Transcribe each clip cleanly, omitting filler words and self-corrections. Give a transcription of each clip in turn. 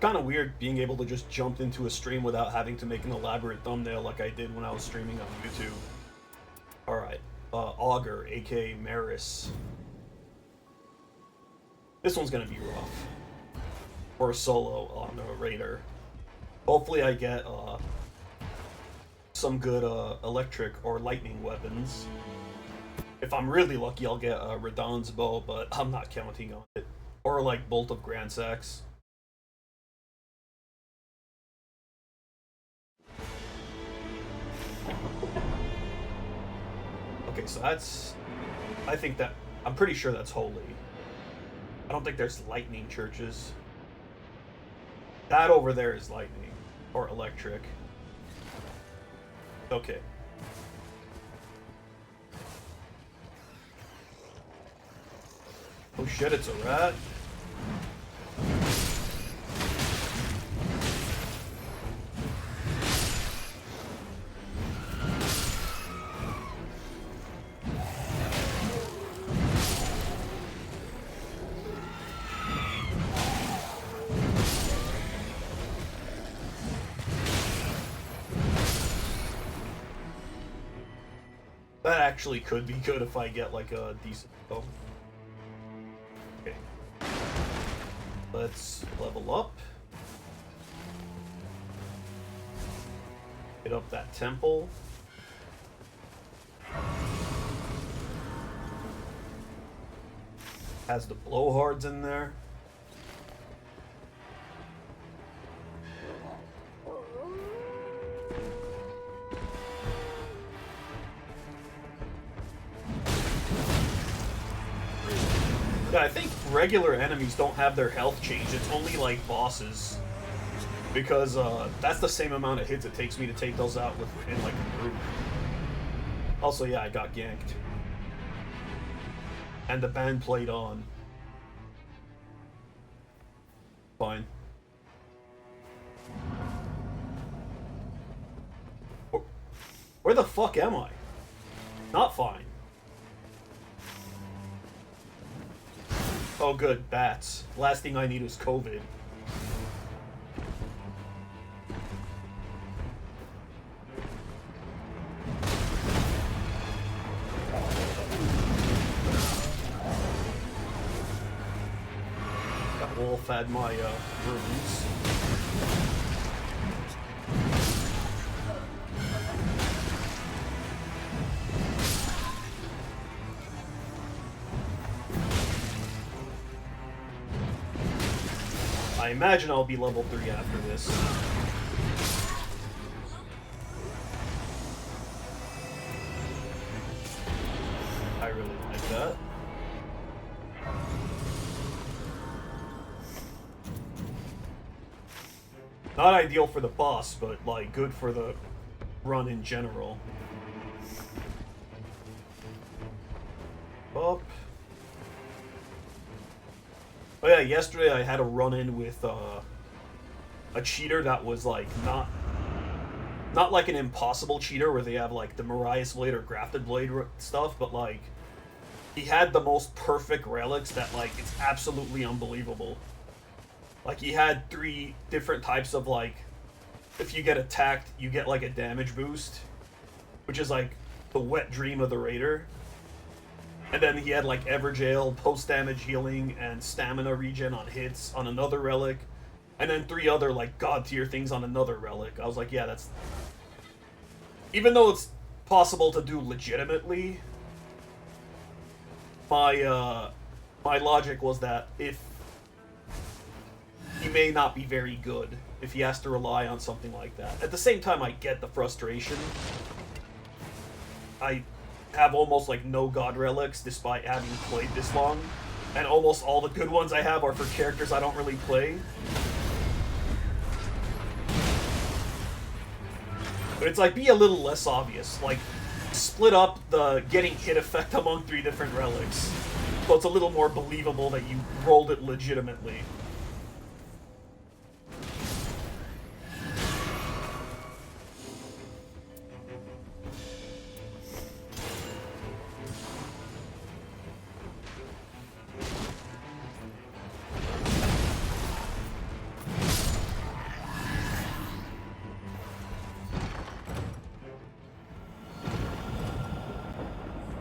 kind of weird being able to just jump into a stream without having to make an elaborate thumbnail like I did when I was streaming on YouTube. Alright, Augur, aka Maris. This one's gonna be rough. For a solo on a raider. Hopefully I get some good electric or lightning weapons. If I'm really lucky, I'll get Radahn's bow, but I'm not counting on it. Or like Bolt of Grand Sax. Okay, so that's... I'm pretty sure that's holy. I don't think there's lightning churches. That over there is lightning. Or electric. Okay. Oh shit, it's a rat. That actually could be good if I get like a decent bow. Okay. Let's level up. Hit up that temple. Has the blowhards in there. Yeah, I think regular enemies don't have their health changed. It's only like bosses. Because that's the same amount of hits it takes me to take those out within like a group. Also, yeah, I got ganked. And the band played on. Fine. Where the fuck am I? Not fine. Oh good, bats. Last thing I need is COVID. That wolf had my runes. I imagine I'll be level 3 after this. I really like that. Not ideal for the boss, but like good for the run in general. Up. Oh yeah, yesterday I had a run-in with a cheater that was like not like an impossible cheater where they have like the Mariah's Blade or Grafted Blade stuff, but like he had the most perfect relics that like it's absolutely unbelievable. Like he had 3 different types of like, if you get attacked, you get like a damage boost, which is like the wet dream of the raider. And then he had like Everjail, post-damage healing, and stamina regen on hits on another relic. And then 3 other like god tier things on another relic. I was like, yeah, that's... Even though it's possible to do legitimately, my logic was that if he may not be very good if he has to rely on something like that. At the same time, I get the frustration. I have almost like no god relics despite having played this long, and almost all the good ones I have are for characters I don't really play. But it's like, be a little less obvious. Like, split up the getting hit effect among 3 different relics, so it's a little more believable that you rolled it legitimately.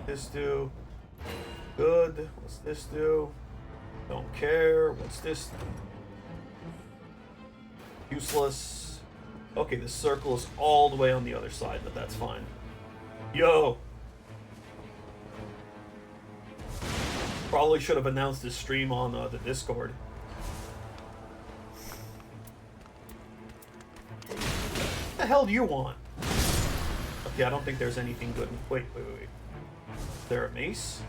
this do? Good. What's this do? Don't care. What's this? Useless. Okay, the circle is all the way on the other side, but that's fine. Yo! Probably should have announced this stream on the Discord. What the hell do you want? Okay, I don't think there's anything good. Wait. Is there a mace?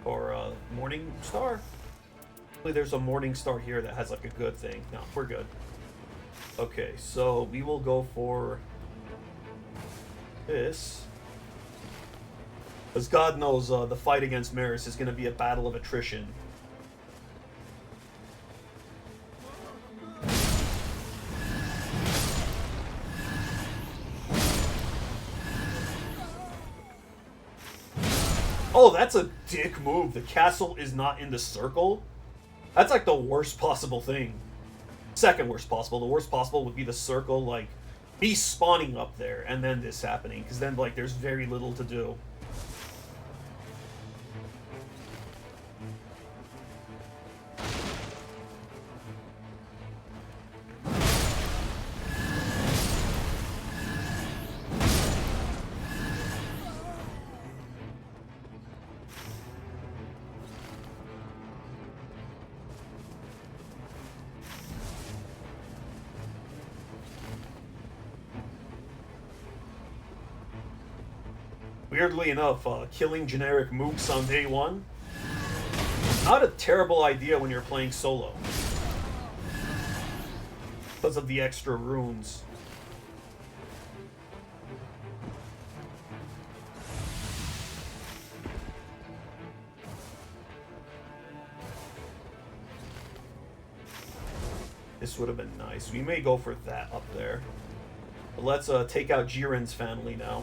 Or a morning star? There's a morning star here that has like a good thing. No, we're good. Okay, so we will go for this. Because God knows the fight against Maris is going to be a battle of attrition. Oh, that's a dick move. The castle is not in the circle. That's like the worst possible thing. Second worst possible. The worst possible would be the circle, like, me spawning up there and then this happening. Because then, like, there's very little to do. Weirdly enough, killing generic mooks on day one, not a terrible idea when you're playing solo. Because of the extra runes. This would have been nice. We may go for that up there. But let's take out Jiren's family now.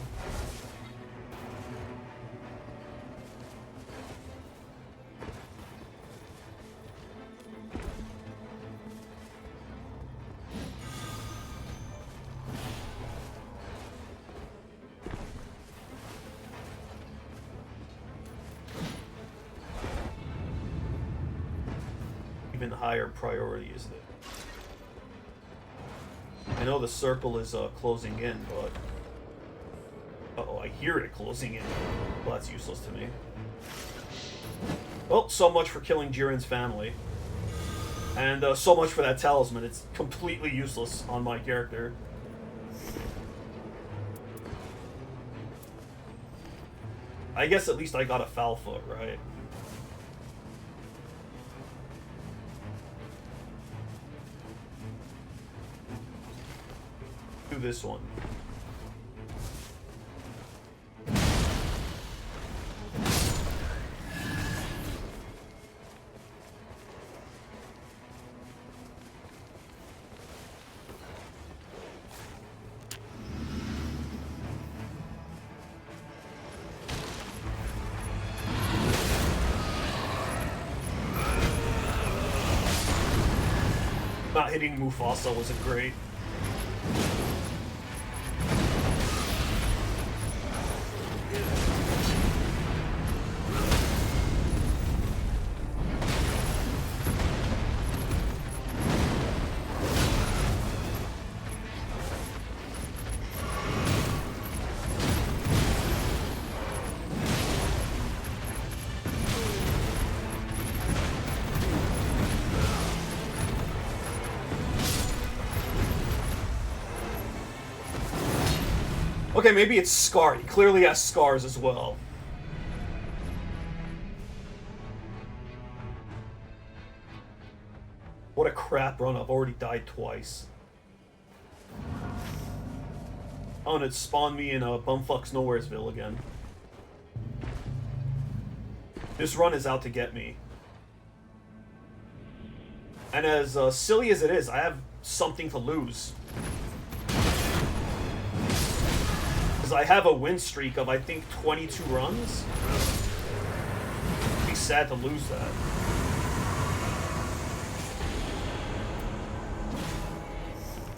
Higher priority is that I know the circle is closing in, but uh-oh, I hear it closing in. Well, that's useless to me. Well, so much for killing Jiren's family, and so much for that talisman. It's completely useless on my character. I guess at least I got a foul foot, right? This one. Not hitting Mufasa wasn't great. Okay, maybe it's Scar. He clearly has scars as well. What a crap run. I've already died twice. Oh, and it spawned me in Bumfuck's Nowheresville again. This run is out to get me. And as silly as it is, I have something to lose. I have a win streak of, I think, 22 runs. It'd be sad to lose that.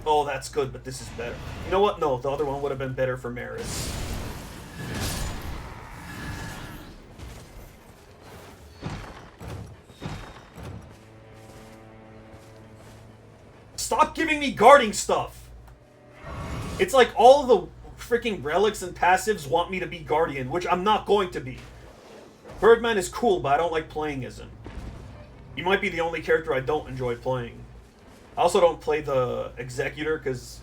Oh, that's good, but this is better. You know what? No, the other one would have been better for Maris. giving me guarding stuff. It's like all the freaking relics and passives want me to be Guardian, which I'm not going to be. Birdman is cool, but I don't like playing as him. He might be the only character I don't enjoy playing. I also don't play the Executor, because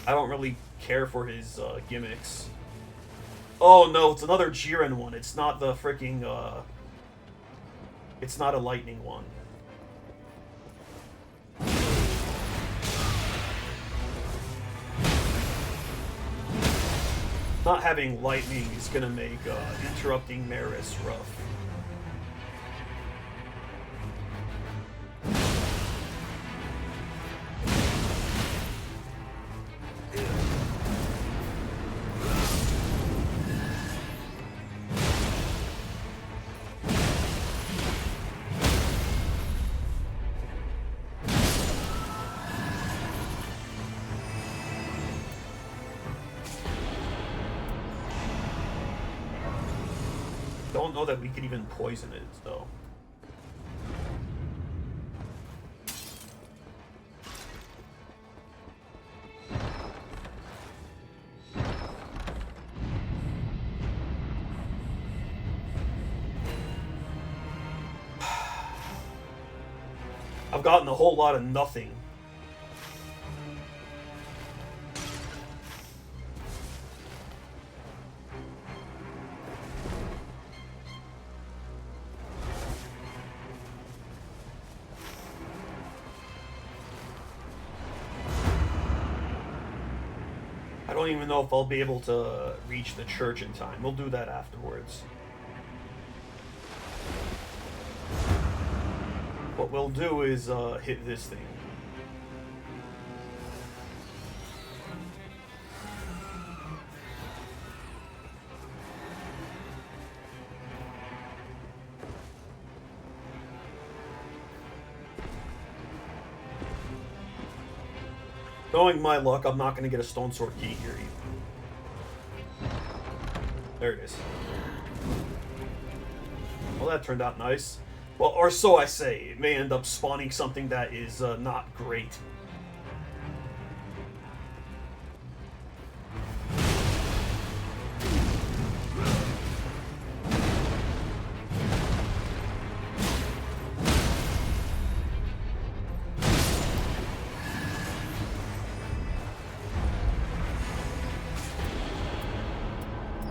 I don't really care for his gimmicks. Oh no, it's another Jiren one. It's not the freaking, it's not a lightning one. Not having lightning is gonna make interrupting Maris rough. Don't know that we could even poison it, though. I've gotten a whole lot of nothing. I don't even know if I'll be able to reach the church in time. We'll do that afterwards. What we'll do is hit this thing. Knowing my luck, I'm not going to get a Stone Sword key here either. There it is. Well, that turned out nice. Well, or so I say. It may end up spawning something that is not great.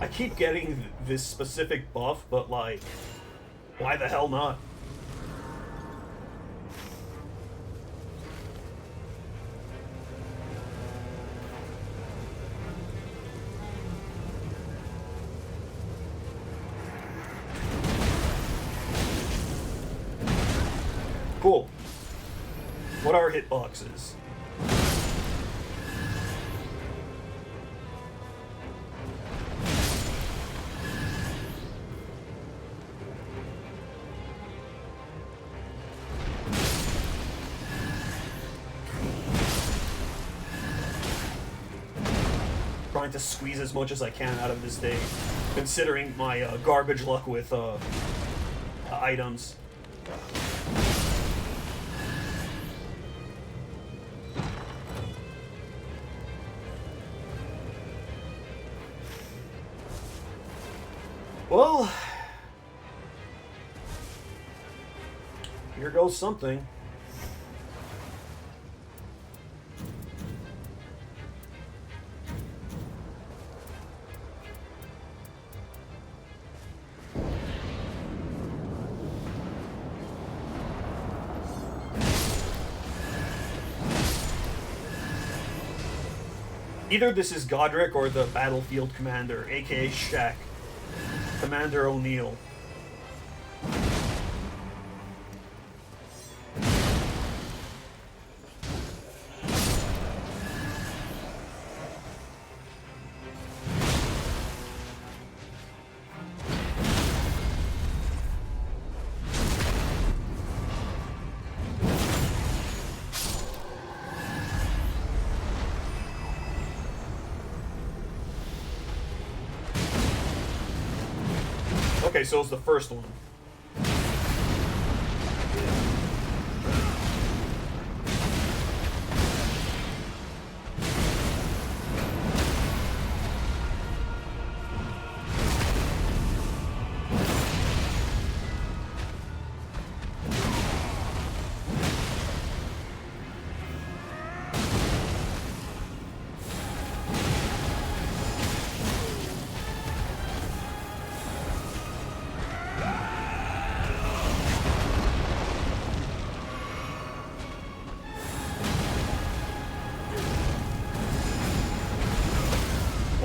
I keep getting this specific buff, but like, why the hell not? Cool. What are hitboxes? Trying to squeeze as much as I can out of this day, considering my garbage luck with items. Well, here goes something. Either this is Godric or the Battlefield Commander, aka Shaq. Commander O'Neill. Okay, so it's the first one.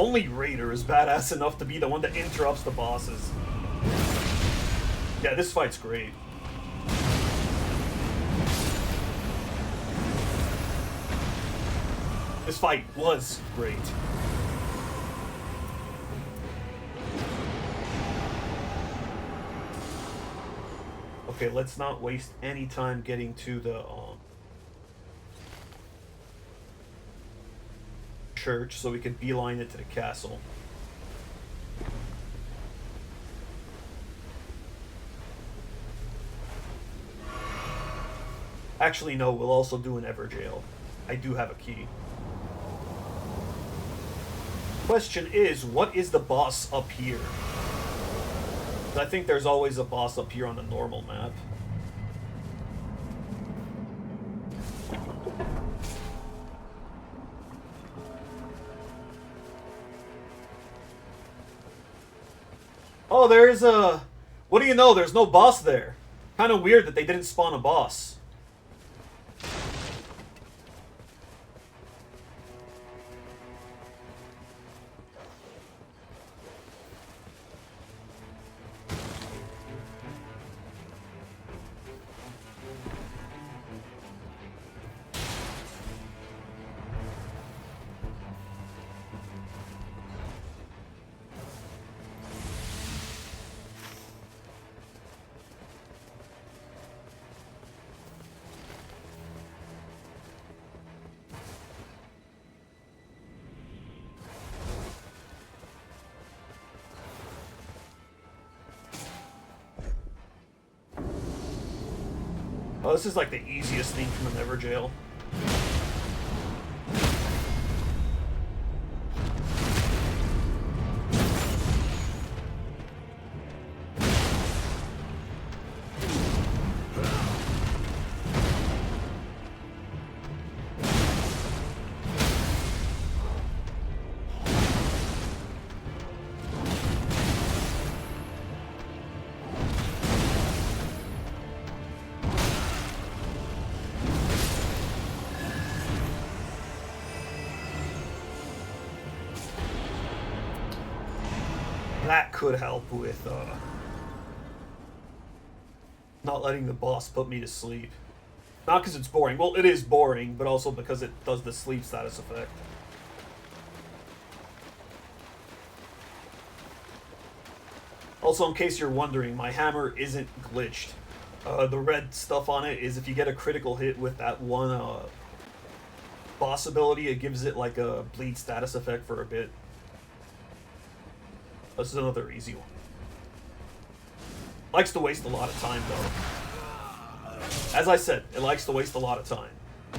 only Raider is badass enough to be the one that interrupts the bosses. Yeah, this fight's great. This fight was great. Okay, let's not waste any time getting to the church so we can beeline it to the castle. Actually, no, we'll also do an Everjail. I do have a key. Question is, what is the boss up here? I think there's always a boss up here on the normal map. Oh, there's a... What do you know? There's no boss there. Kind of weird that they didn't spawn a boss. Oh, this is like the easiest thing from an Everjail. That could help with not letting the boss put me to sleep. Not because it's boring. Well, it is boring, but also because it does the sleep status effect. Also, in case you're wondering, my hammer isn't glitched. The red stuff on it is if you get a critical hit with that one boss ability, it gives it like a bleed status effect for a bit. This is another easy one. Likes to waste a lot of time, though. As I said, it likes to waste a lot of time.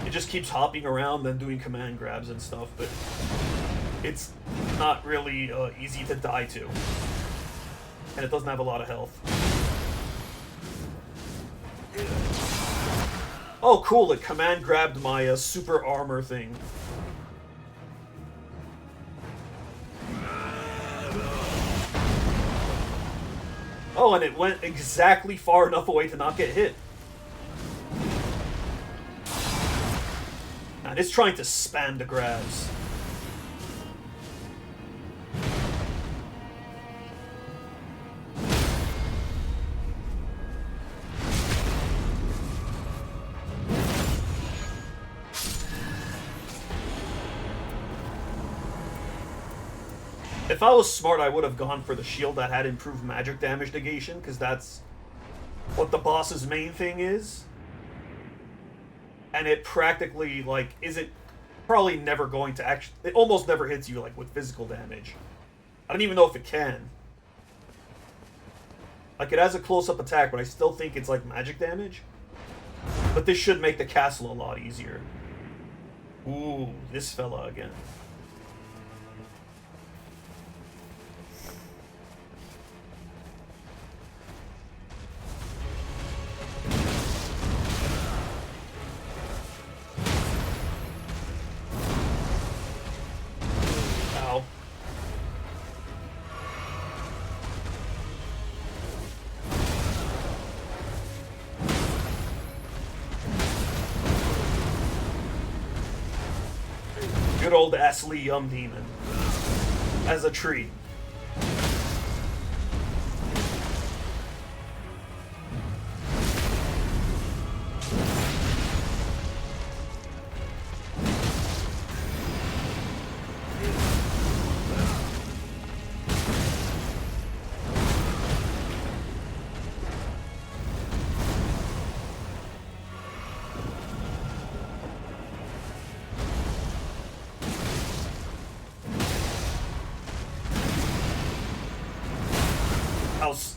It just keeps hopping around and doing command grabs and stuff, but it's not really easy to die to. And it doesn't have a lot of health. Oh, cool, it command grabbed my super armor thing. Oh, and it went exactly far enough away to not get hit. And it's trying to spam the grabs. If I was smart, I would have gone for the shield that had improved magic damage negation, because that's what the boss's main thing is. And it practically, like, isn't probably never going to actually... It almost never hits you, like, with physical damage. I don't even know if it can. Like, it has a close-up attack, but I still think it's, like, magic damage. But this should make the castle a lot easier. Ooh, this fella again. Good old Ashley Demon. as a treat.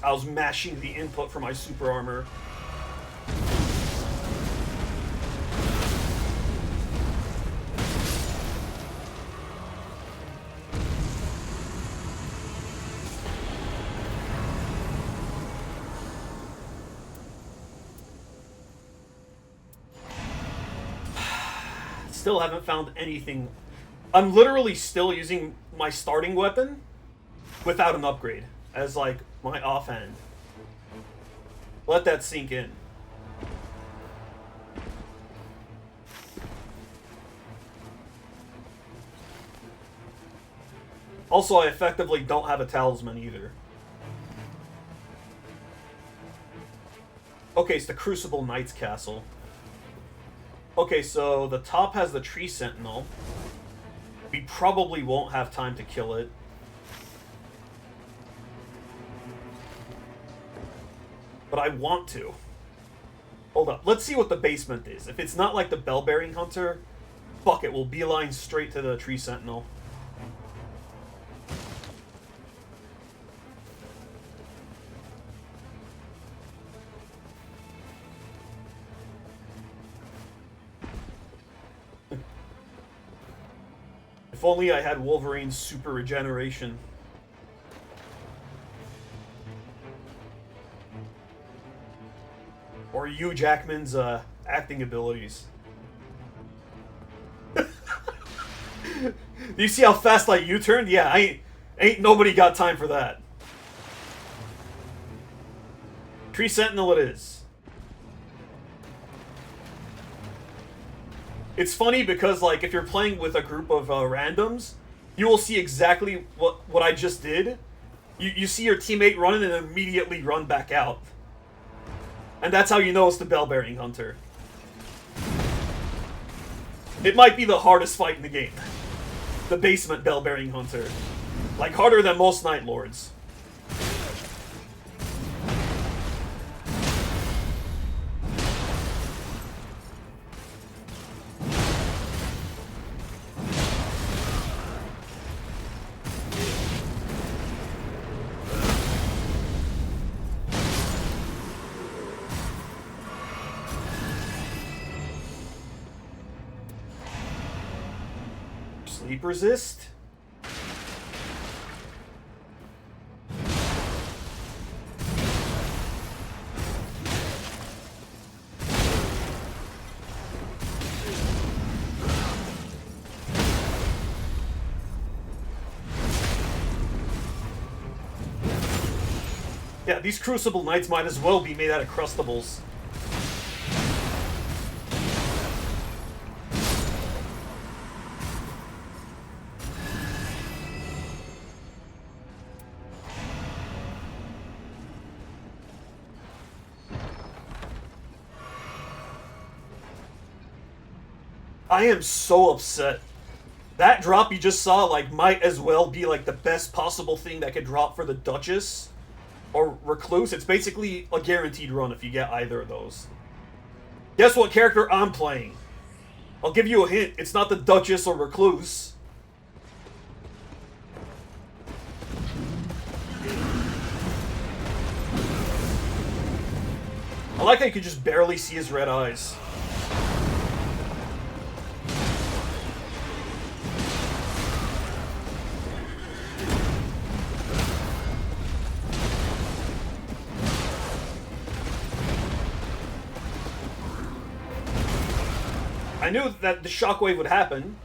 I was mashing the input for my super armor. Still haven't found anything. I'm literally still using my starting weapon without an upgrade as like my offhand. Let that sink in. Also, I effectively don't have a talisman either. Okay, it's the Crucible Knight's Castle. Okay, so the top has the Tree Sentinel. We probably won't have time to kill it. But I want to. Hold up. Let's see what the basement is. If it's not like the Bell-Bearing Hunter, fuck it. We'll beeline straight to the Tree Sentinel. If only I had Wolverine's super regeneration. Or Hugh Jackman's acting abilities. Do you see how fast I U-turned? Yeah, ain't nobody got time for that. Tree Sentinel it is. It's funny because, like, if you're playing with a group of randoms, you will see exactly what I just did. You see your teammate running and immediately run back out. And that's how you know it's the Bell-Bearing Hunter. It might be the hardest fight in the game. The basement Bell-Bearing Hunter. Like, harder than most Night Lords. Sleep resist? Yeah, these Crucible Knights might as well be made out of crustables. I am so upset. That drop you just saw, like, might as well be, like, the best possible thing that could drop for the Duchess or Recluse. It's basically a guaranteed run if you get either of those. Guess what character I'm playing? I'll give you a hint. It's not the Duchess or Recluse. I like how you could just barely see his red eyes. I knew that the shockwave would happen.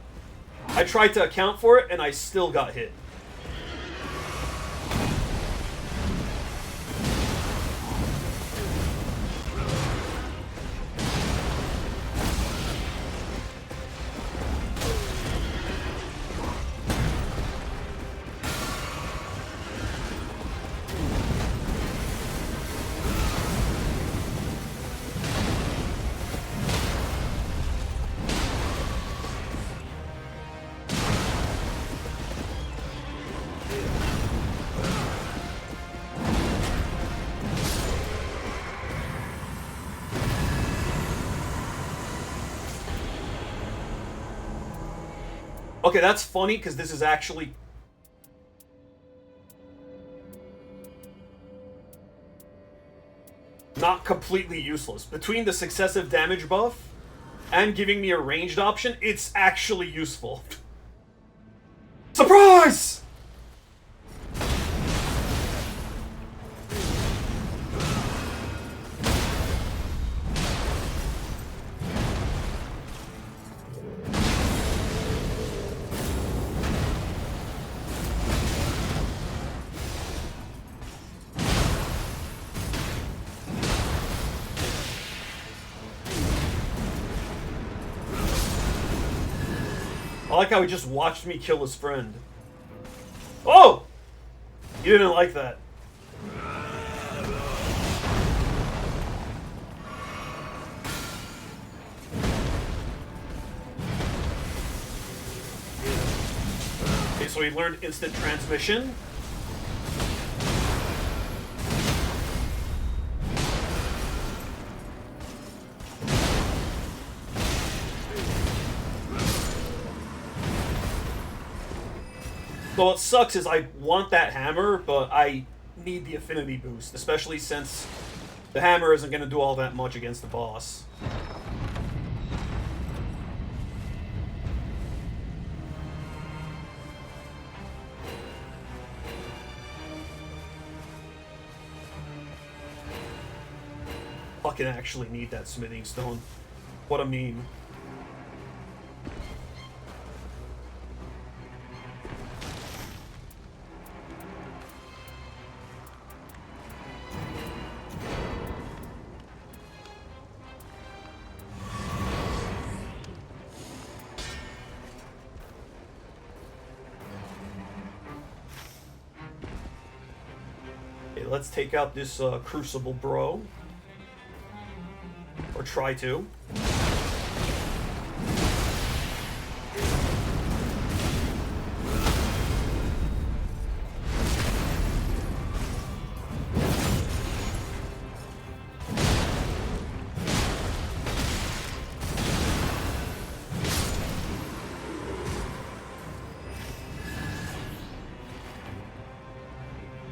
I tried to account for it, and I still got hit. Okay, that's funny, because this is actually... not completely useless. Between the successive damage buff and giving me a ranged option, it's actually useful. Surprise! I like how he just watched me kill his friend. Oh! You didn't like that. Okay, so he learned instant transmission. So what sucks is I want that hammer, but I need the affinity boost, especially since the hammer isn't going to do all that much against the boss. Fucking actually need that smithing stone. What a meme. Okay, let's take out this Crucible bro. Or try to.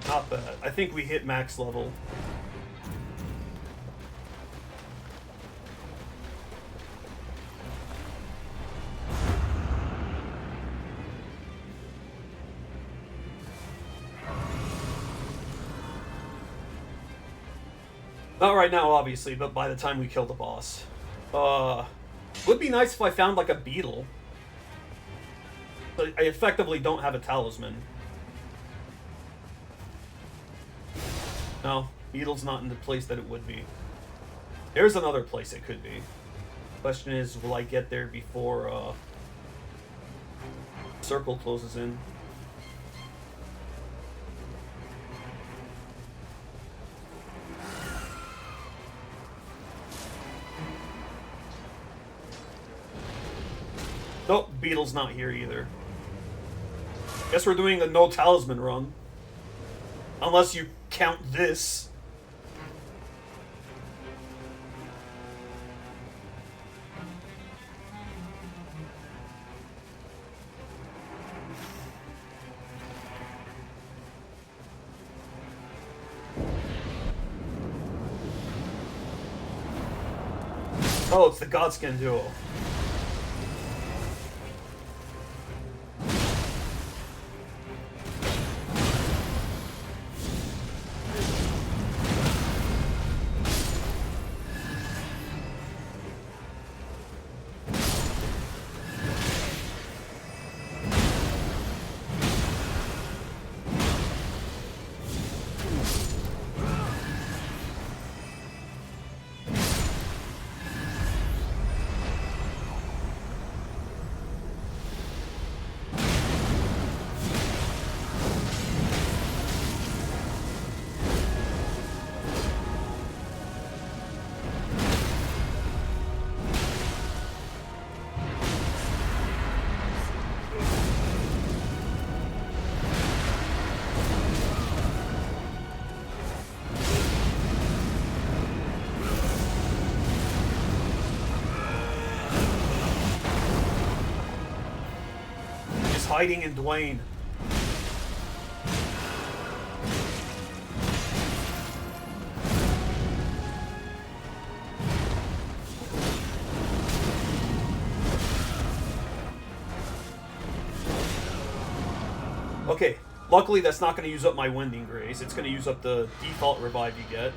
Not bad. I think we hit max level. Not right now, obviously, but by the time we kill the boss. Would be nice if I found, like, a beetle. But I effectively don't have a talisman. No, beetle's not in the place that it would be. There's another place it could be. Question is, will I get there before, circle closes in? Nope, beetle's not here either. Guess we're doing a no talisman run. Unless you count this. Oh, it's the Godskin duo. hiding in Dwayne. Okay, luckily that's not going to use up my Wending Grace. It's going to use up the default revive you get.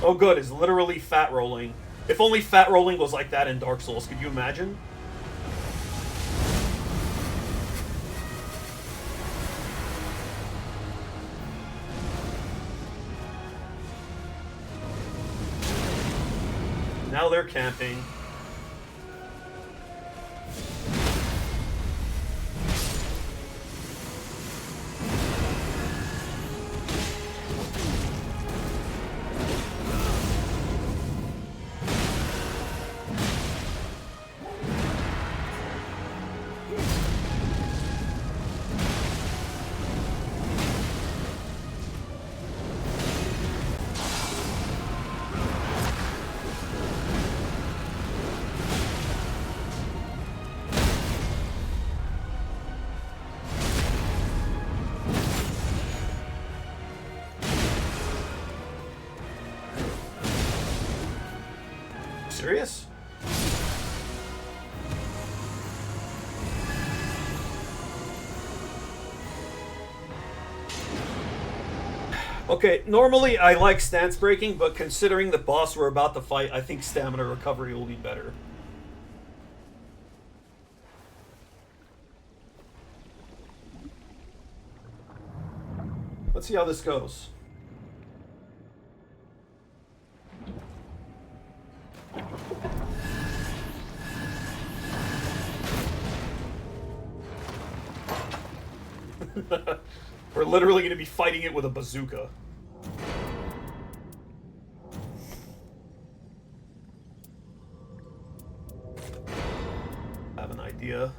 Oh good, it's literally fat rolling. If only fat rolling was like that in Dark Souls, could you imagine? Now they're camping. Serious? Okay, normally I like stance breaking, but considering the boss we're about to fight, I think stamina recovery will be better. Let's see how this goes. We're literally going to be fighting it with a bazooka. I have an idea.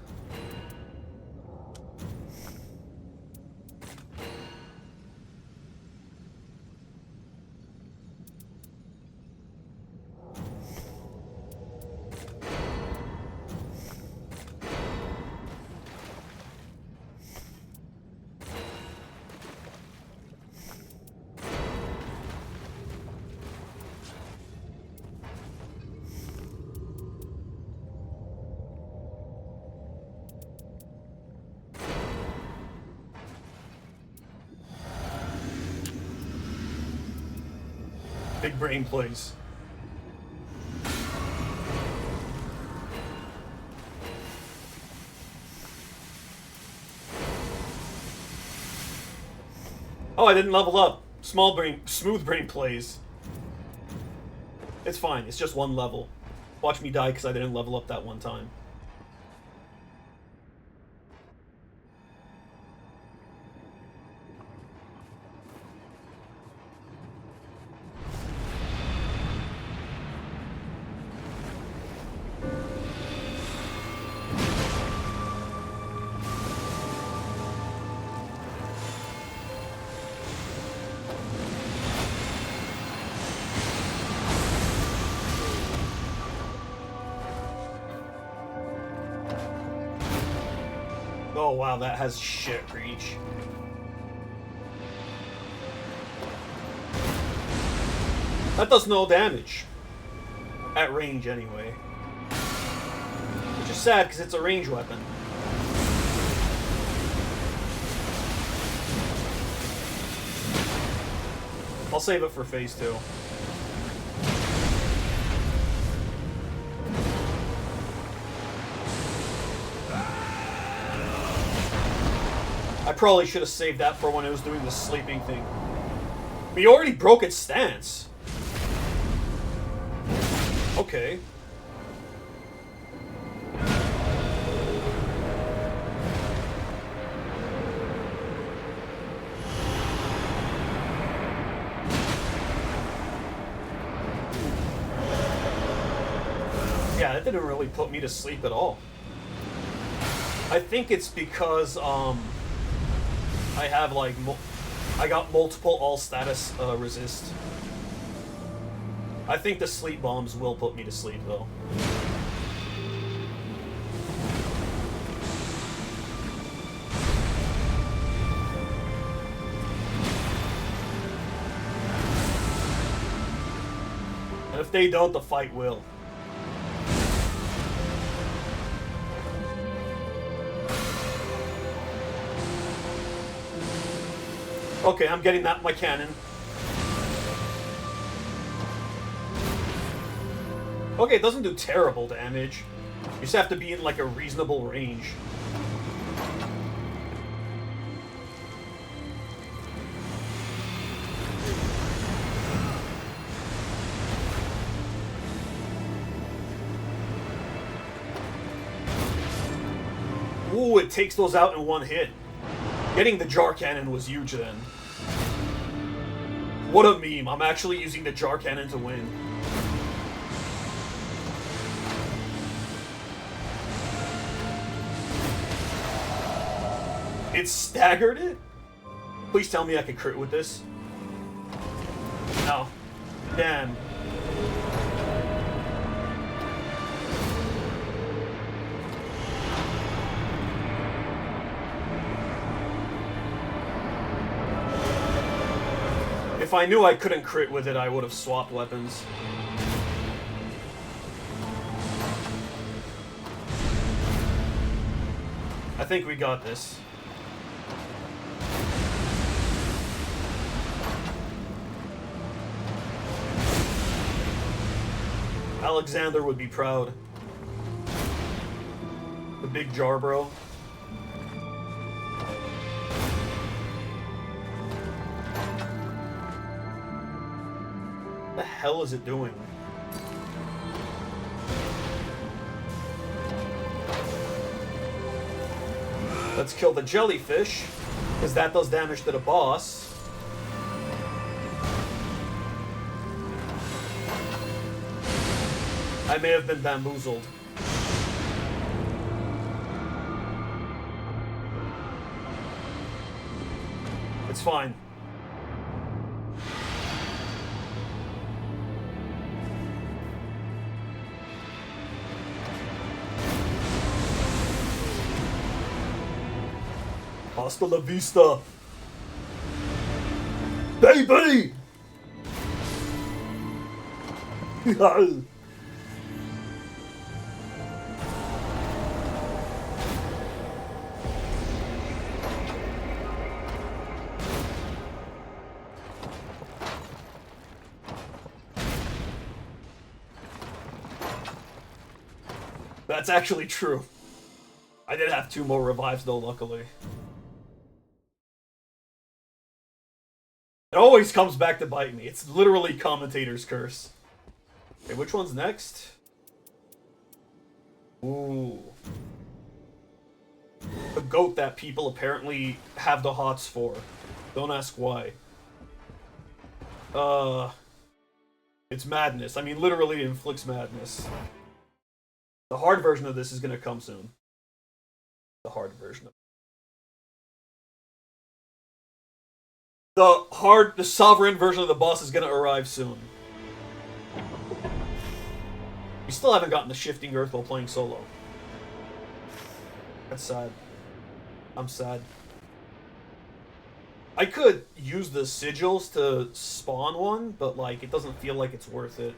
Big brain plays. Oh, I didn't level up. Smooth brain plays. It's fine, it's just one level. Watch me die because I didn't level up that one time. Oh wow, that has shit reach. That does no damage. At range, anyway. Which is sad, because it's a range weapon. I'll save it for phase 2. I probably should have saved that for when it was doing the sleeping thing. We already broke its stance. Okay. Yeah, that didn't really put me to sleep at all. I think it's because, I have, like, I got multiple all status resist. I think the sleep bombs will put me to sleep though. And if they don't, the fight will. Okay, I'm getting that in my cannon. Okay, it doesn't do terrible damage. You just have to be in like a reasonable range. Ooh, it takes those out in one hit. Getting the jar cannon was huge then. What a meme. I'm actually using the jar cannon to win. It staggered it? Please tell me I could crit with this. No. Damn. If I knew I couldn't crit with it, I would have swapped weapons. I think we got this. Alexander would be proud. The big jar bro. What the hell is it doing? Let's kill the jellyfish, because that does damage to the boss. I may have been bamboozled. It's fine. Hasta la vista, baby! That's actually true. I did have 2 more revives though, luckily. It always comes back to bite me. It's literally commentator's curse. Okay, which one's next? Ooh. The goat that people apparently have the hots for. Don't ask why. It's madness. I mean, literally inflicts madness. The hard version of this is gonna come soon. The hard version of the sovereign version of the boss is gonna arrive soon. We still haven't gotten the shifting earth while playing solo. That's sad. I'm sad. I could use the sigils to spawn one, but like it doesn't feel like it's worth it.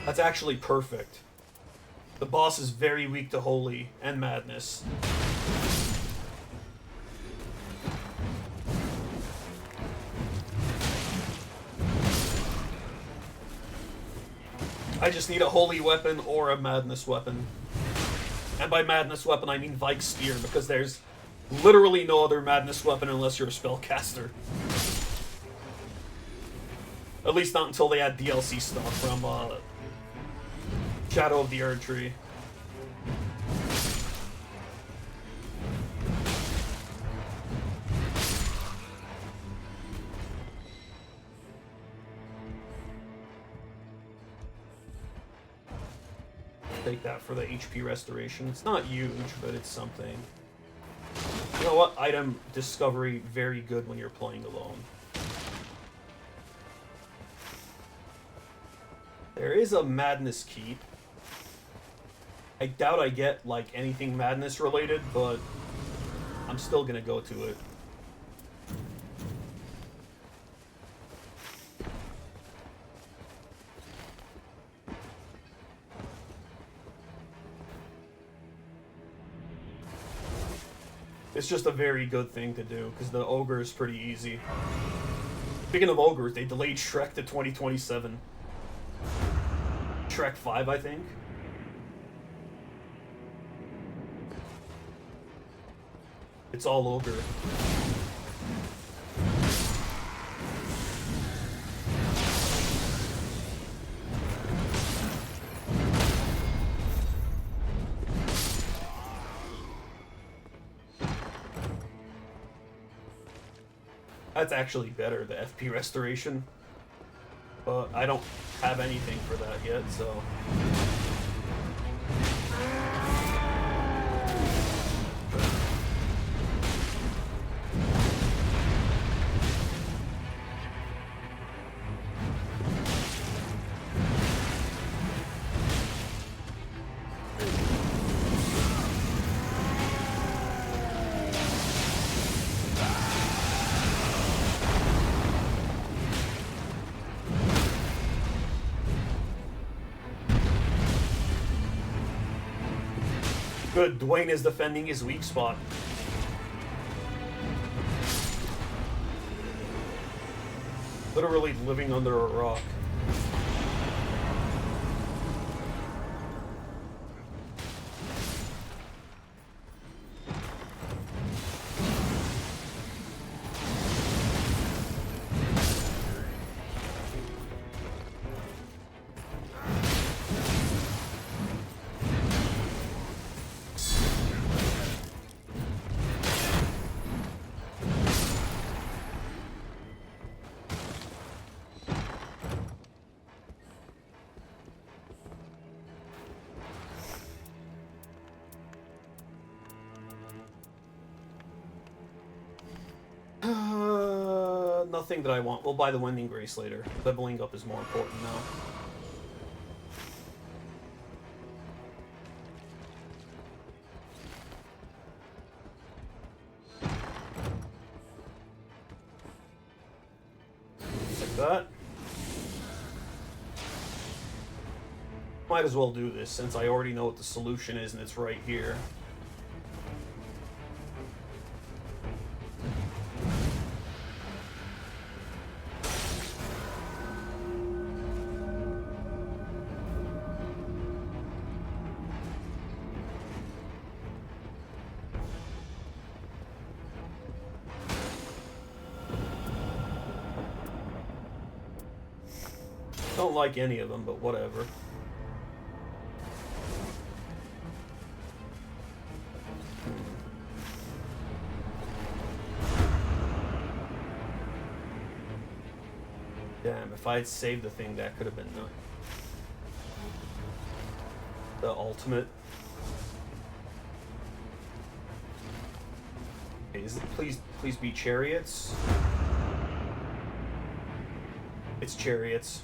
That's actually perfect. The boss is very weak to holy and madness. I just need a holy weapon or a madness weapon. And by madness weapon I mean Vike's Spear, because there's literally no other madness weapon unless you're a spellcaster. At least not until they add DLC stuff from Shadow of the Erd Tree. take that for the HP restoration. It's not huge, but it's something. You know what? Item discovery, very good when you're playing alone. There is a Madness Keep. I doubt I get, like, anything Madness related, but I'm still gonna go to it. It's just a very good thing to do, because the Ogre is pretty easy. Speaking of Ogres, they delayed Shrek to 2027. Shrek 5, I think. It's all Ogre. That's actually better, the FP restoration. But I don't have anything for that yet, so... Good, Dwayne is defending his weak spot. Literally living under a rock. Nothing that I want. We'll buy the Wending Grace later. Leveling up is more important now. Like that. Might as well do this since I already know what the solution is and it's right here. Don't like any of them, but whatever. Damn, if I had saved the thing, that could have been the ultimate. Okay, is it, please be chariots. It's chariots.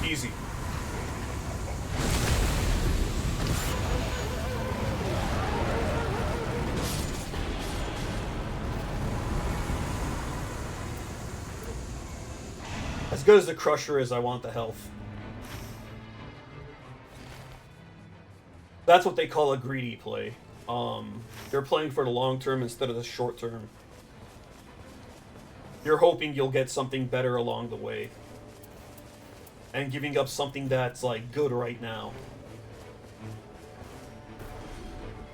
Easy. As good as the Crusher is, I want the health. That's what they call a greedy play. You're playing for the long term instead of the short term. You're hoping you'll get something better along the way. And giving up something that's, like, good right now.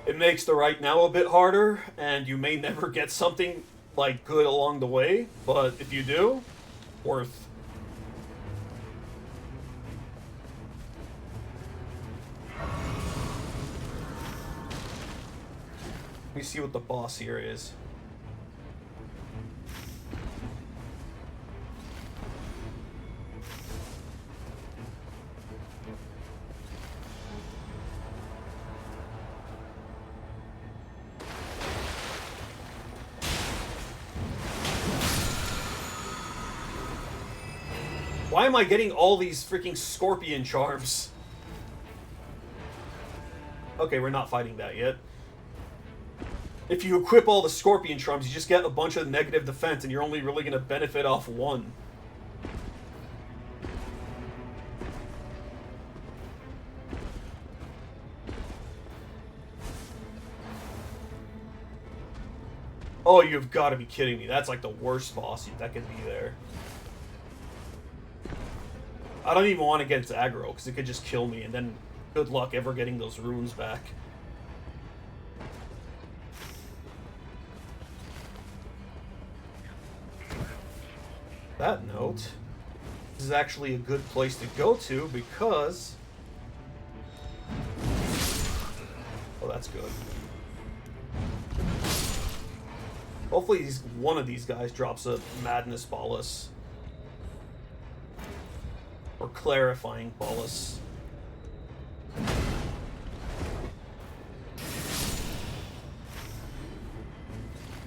It makes the right now a bit harder, and you may never get something, like, good along the way, but if you do, worth. Let me see what the boss here is. Why am I getting all these freaking scorpion charms? Okay, we're not fighting that yet. If you equip all the scorpion charms, you just get a bunch of negative defense, and you're only really going to benefit off one. Oh, you've got to be kidding me. That's like the worst boss that could be there. I don't even want to get its aggro, because it could just kill me, and then good luck ever getting those runes back. That note, this is actually a good place to go to, because... Oh, that's good. Hopefully one of these guys drops a Madness Bolus. Or Clarifying Bolus.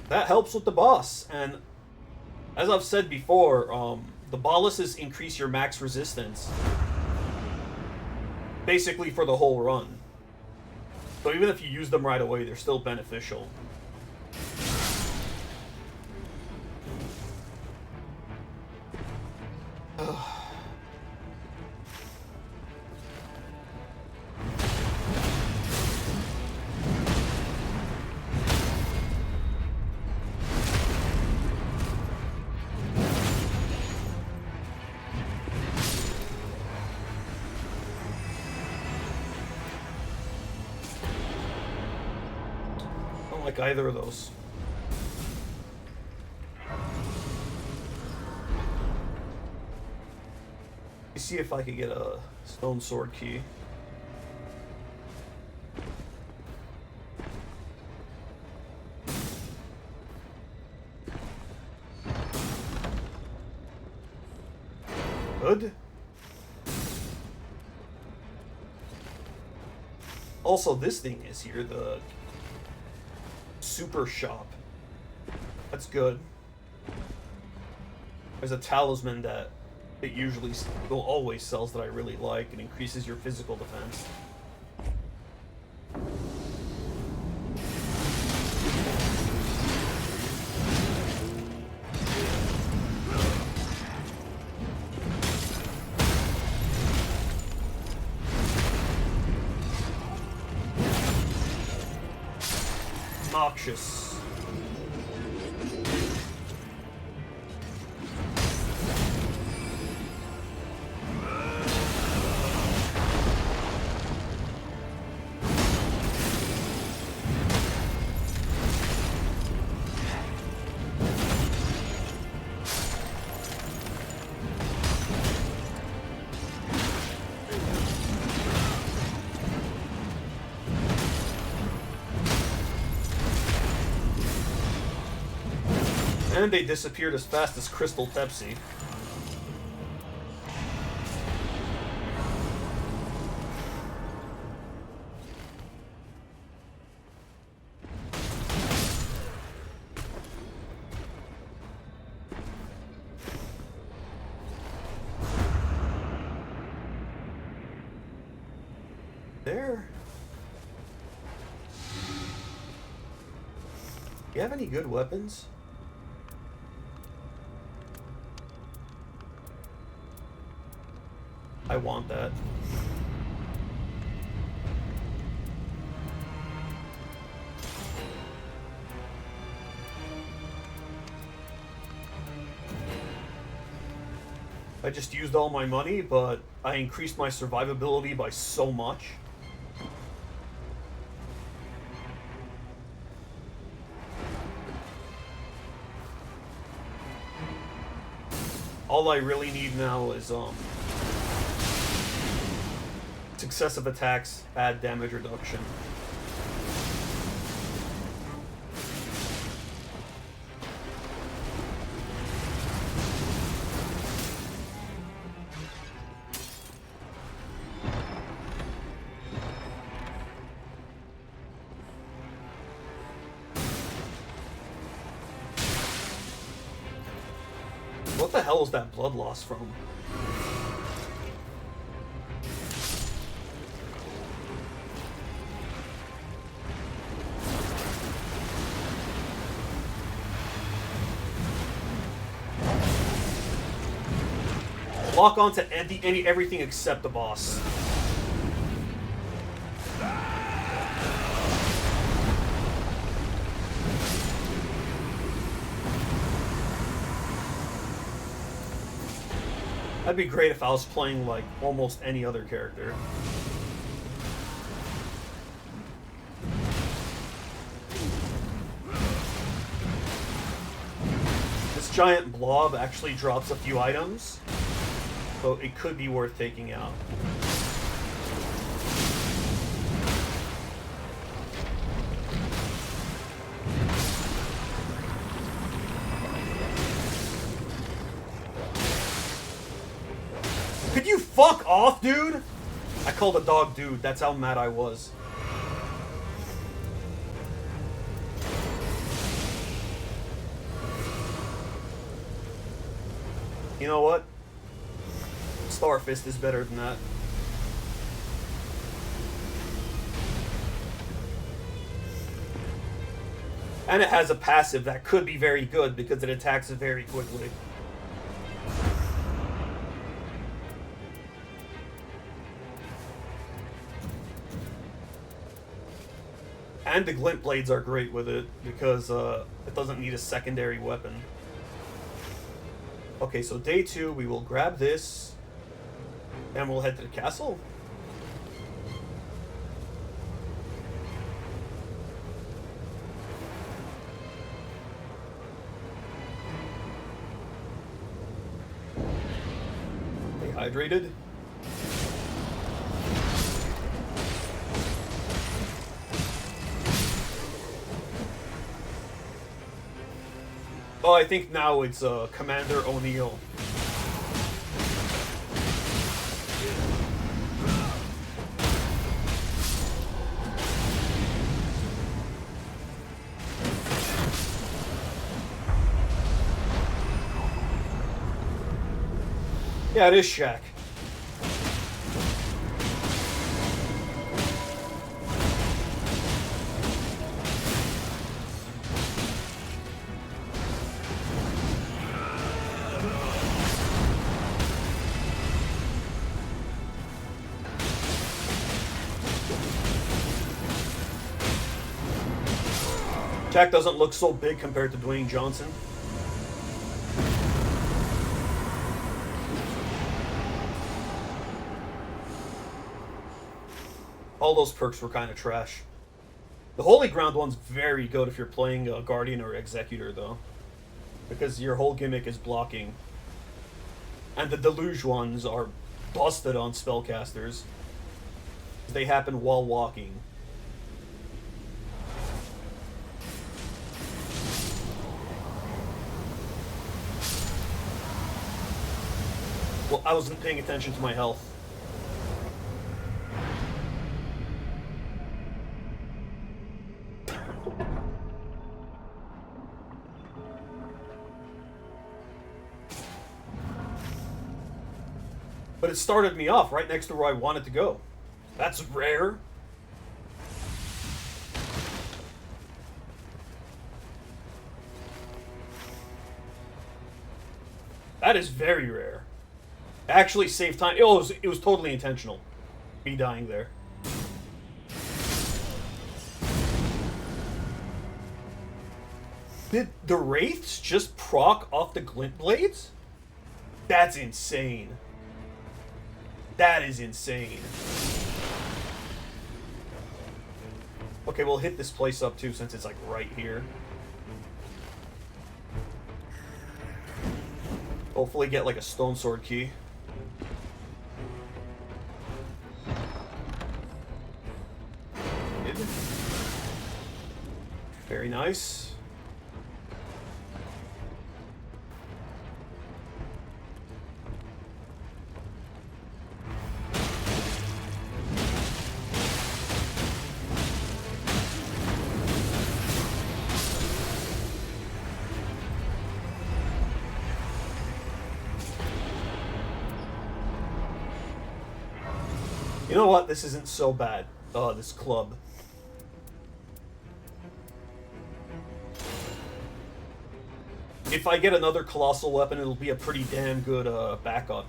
That helps with the boss, and as I've said before, the boluses increase your max resistance. Basically for the whole run. So even if you use them right away, they're still beneficial. Like either of those. Let me see if I could get a stone sword key. Good. Also, this thing is here, the super shop. That's good. There's a talisman that it usually always sells that I really like and increases your physical defense. Noxious. And they disappeared as fast as Crystal Pepsi. There. Do you have any good weapons? I want that. I just used all my money, but I increased my survivability by so much. All I really need now is successive attacks add damage reduction. What the hell is that blood loss from? Lock on to everything except the boss. That'd be great if I was playing, like, almost any other character. This giant blob actually drops a few items, so it could be worth taking out. Could you fuck off, dude? I called the dog dude. That's how mad I was. You know what? Starfist is better than that. And it has a passive that could be very good because it attacks very quickly. And the glint blades are great with it because it doesn't need a secondary weapon. Okay, so day 2, we will grab this and we'll head to the castle. Stay hydrated. Oh, I think now it's Commander O'Neill. Yeah, it is Shaq. Shaq doesn't look so big compared to Dwayne Johnson. All those perks were kind of trash. The Holy Ground one's very good if you're playing a Guardian or Executor, though. Because your whole gimmick is blocking. And the Deluge ones are busted on spellcasters. They happen while walking. Well, I wasn't paying attention to my health. But it started me off right next to where I wanted to go. That's rare. That is very rare. Actually saved time. It was totally intentional. Me dying there. Did the Wraiths just proc off the Glint Blades? That's insane. That is insane. Okay, we'll hit this place up too since it's like right here. Hopefully get like a stone sword key. Very nice. You know what? This isn't so bad. This club. If I get another colossal weapon, it'll be a pretty damn good backup.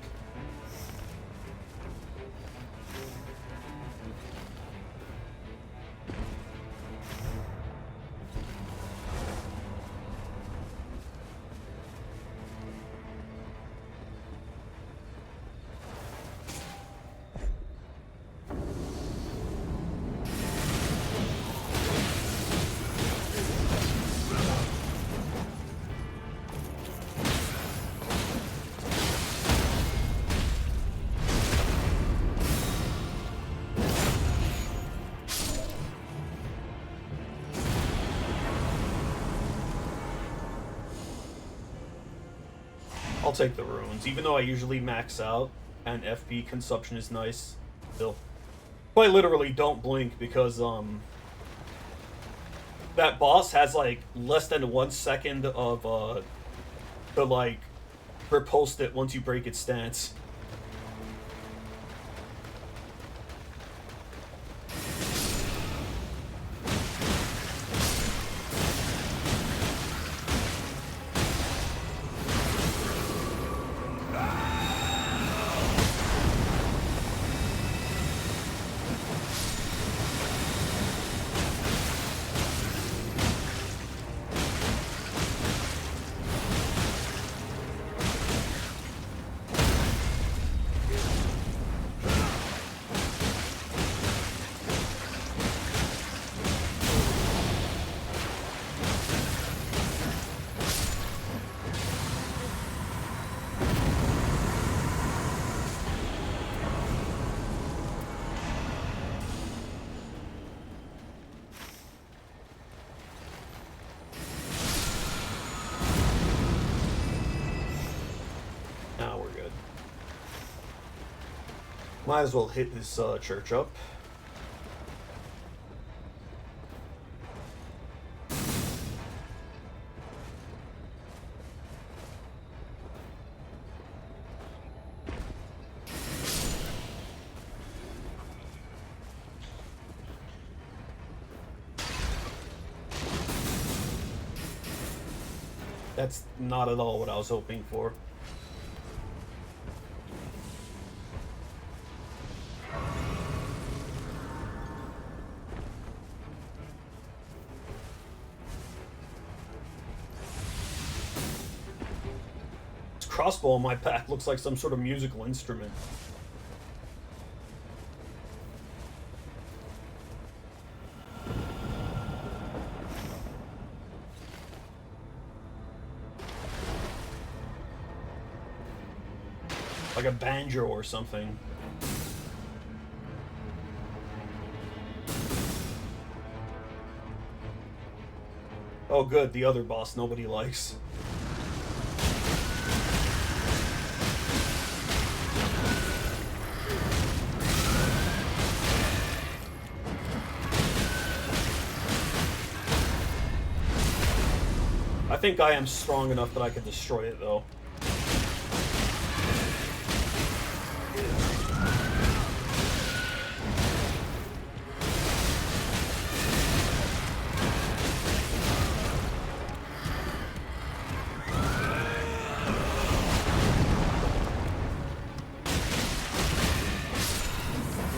I'll take the runes, even though I usually max out and FP consumption is nice. Still, quite literally don't blink because that boss has like less than 1 second of the like riposte it once you break its stance. Might as well hit this church up. That's not at all what I was hoping for. Crossbow on my pack looks like some sort of musical instrument. Like a banjo or something. Oh good, the other boss nobody likes. I think I am strong enough that I can destroy it, though.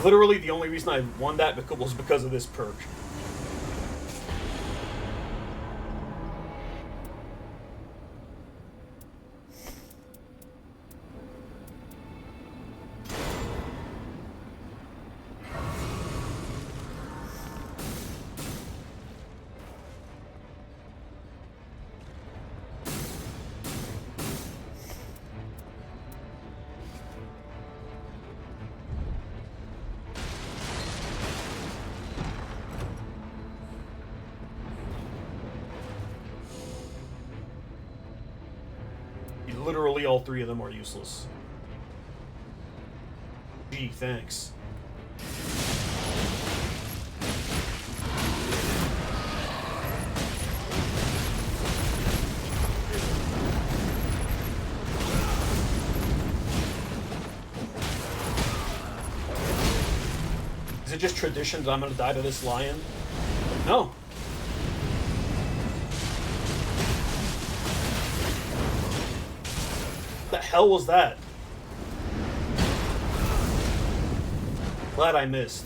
Literally, the only reason I won that was because of this perk. literally all three of them are useless. Gee, thanks. Is it just tradition that I'm gonna die to this lion? No. What the hell was that? Glad I missed.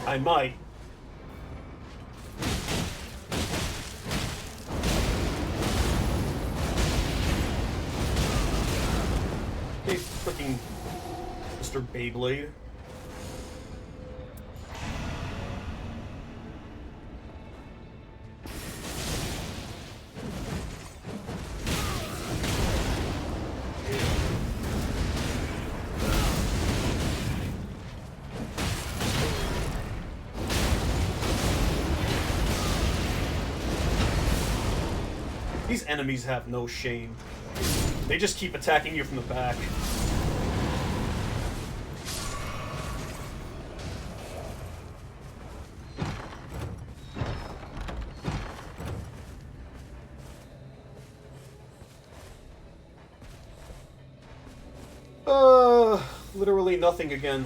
I might. Hey, freaking Mr. Beyblade. These enemies have no shame. They just keep attacking you from the back. Literally nothing again.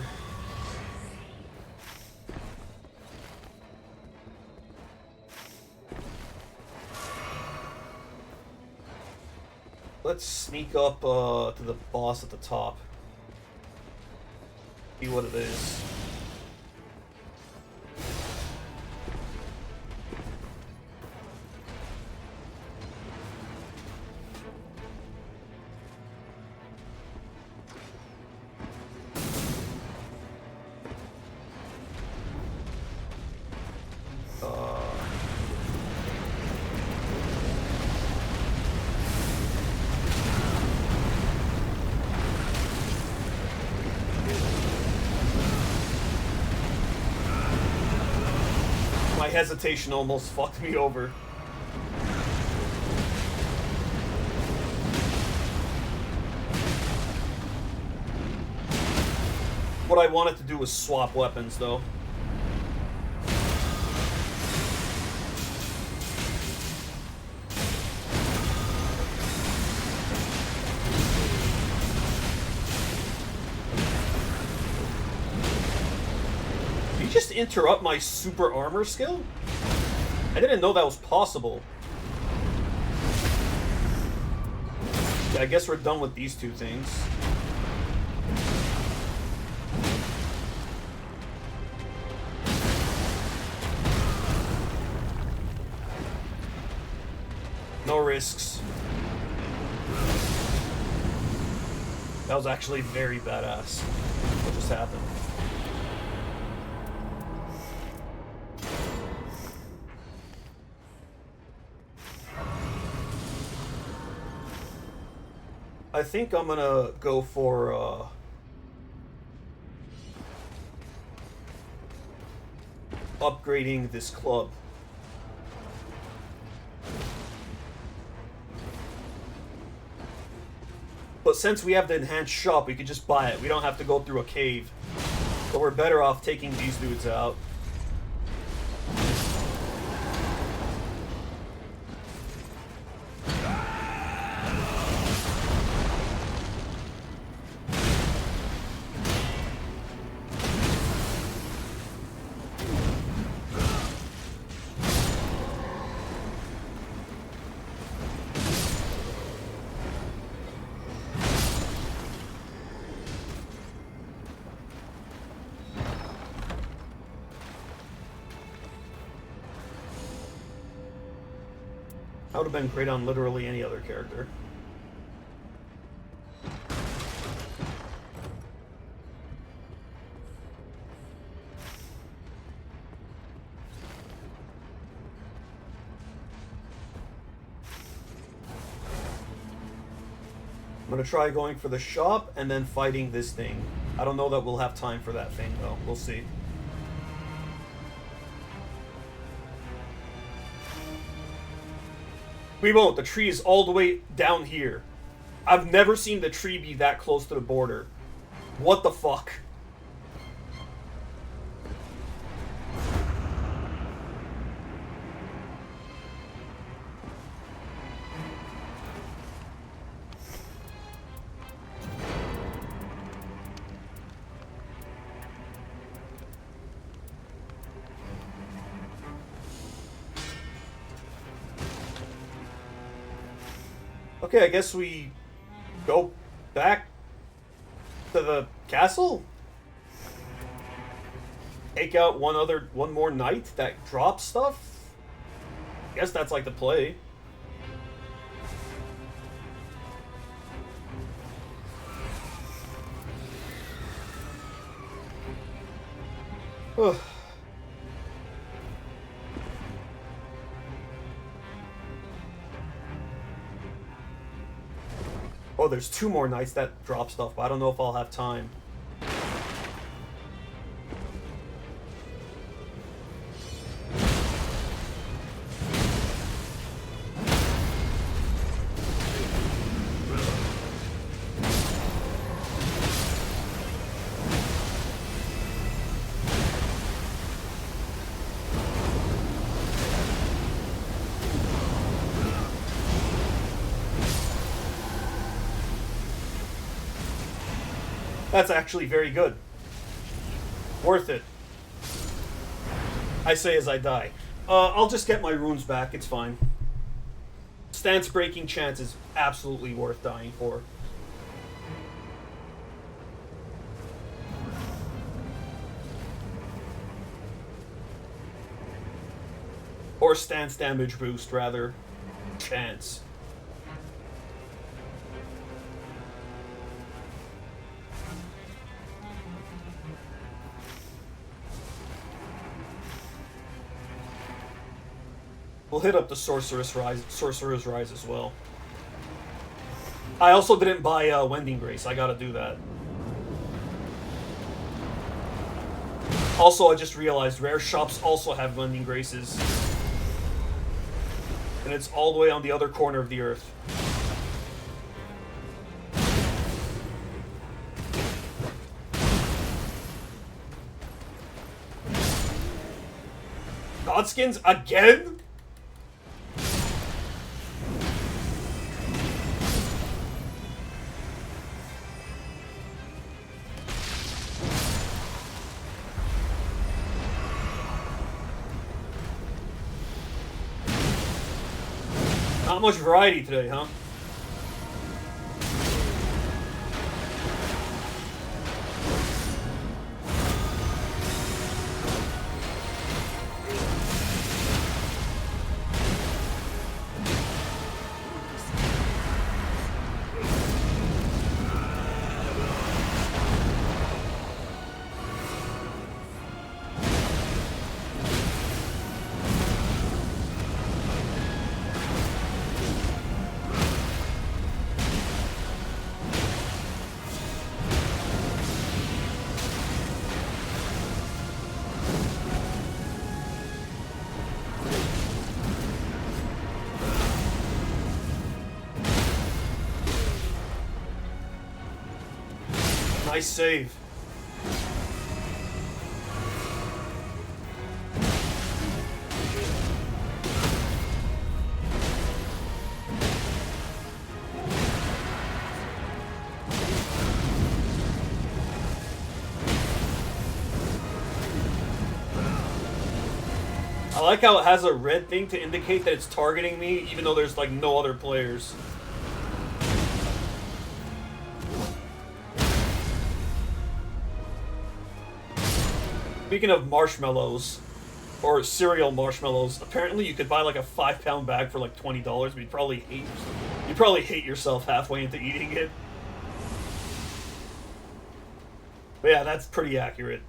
Let's sneak up to the boss at the top. See what it is. My hesitation almost fucked me over. What I wanted to do was swap weapons, though. Just interrupt my super armor skill? I didn't know that was possible. Yeah, I guess we're done with these two things. No risks. That was actually very badass. What just happened? I think I'm gonna go for upgrading this club. But since we have the enhanced shop, we could just buy it. We don't have to go through a cave. But we're better off taking these dudes out. That would have been great on literally any other character. I'm gonna try going for the shop and then fighting this thing. I don't know that we'll have time for that thing though. We'll see. We won't. The tree is all the way down here. I've never seen the tree be that close to the border. What the fuck? Okay, I guess we go back to the castle? Take out one more knight that drops stuff? I guess that's like the play. Ugh. Oh, there's 2 more knights that drop stuff, but I don't know if I'll have time. That's actually very good. Worth it. I say as I die. I'll just get my runes back, it's fine. Stance breaking chance is absolutely worth dying for. Or stance damage boost, rather. Chance. We'll hit up the Sorcerer's Rise as well. I also didn't buy Wending Grace. I gotta do that. Also, I just realized rare shops also have Wending Graces. And it's all the way on the other corner of the earth. Godskins again? Not much variety today, huh? Nice save. I like how it has a red thing to indicate that it's targeting me, even though there's like no other players. Speaking of marshmallows, or cereal marshmallows, apparently you could buy like a 5-pound bag for like $20, but you'd probably hate yourself halfway into eating it. But yeah, that's pretty accurate.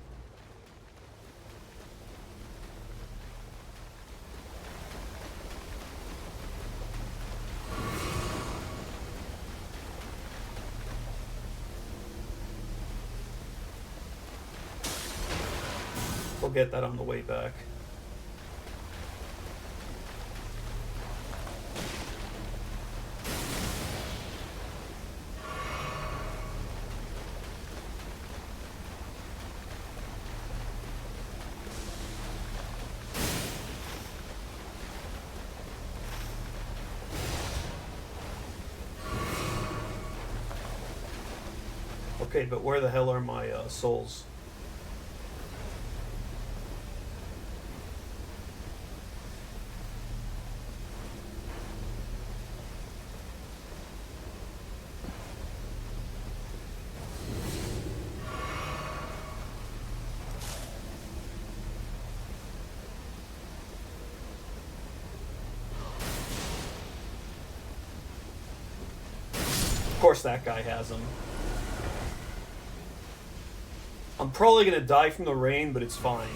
We'll get that on the way back. Okay, but where the hell are my souls? Of course that guy has them. I'm probably gonna die from the rain, but it's fine.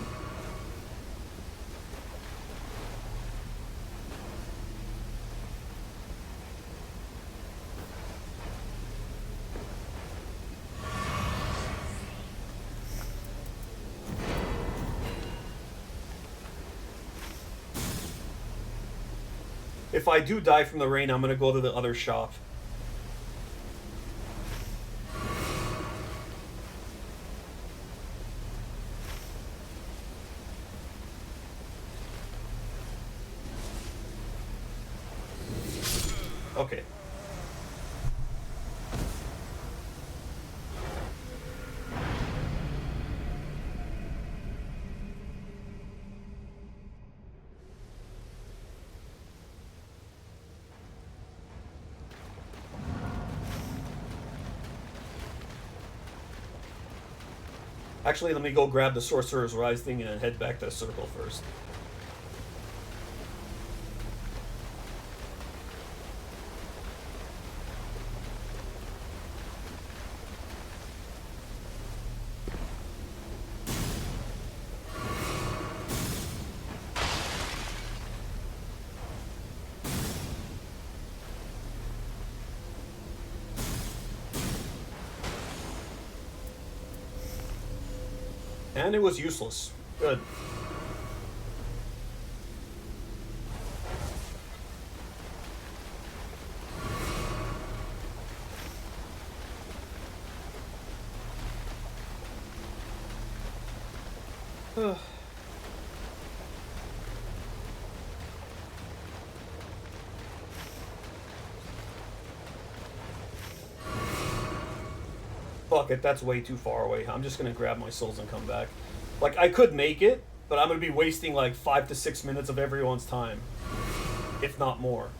If I do die from the rain, I'm gonna go to the other shop. Okay. Actually, let me go grab the Sorcerer's Rise thing and head back to the circle first. And it was useless. Good. Fuck it, that's way too far away. I'm just gonna grab my souls and come back. Like, I could make it, but I'm gonna be wasting like 5 to 6 minutes of everyone's time. If not more.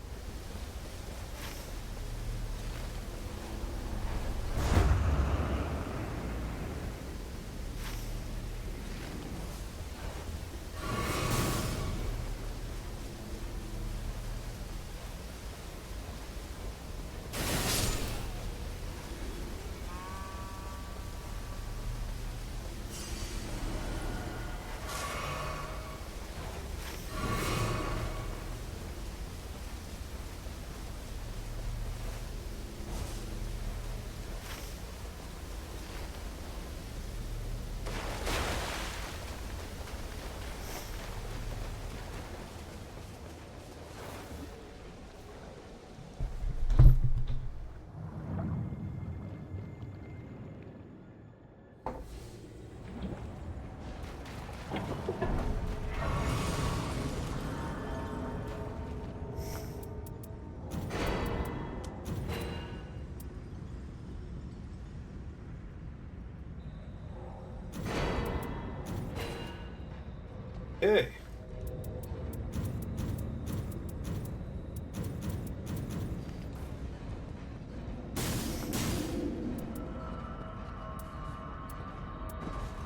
Hey.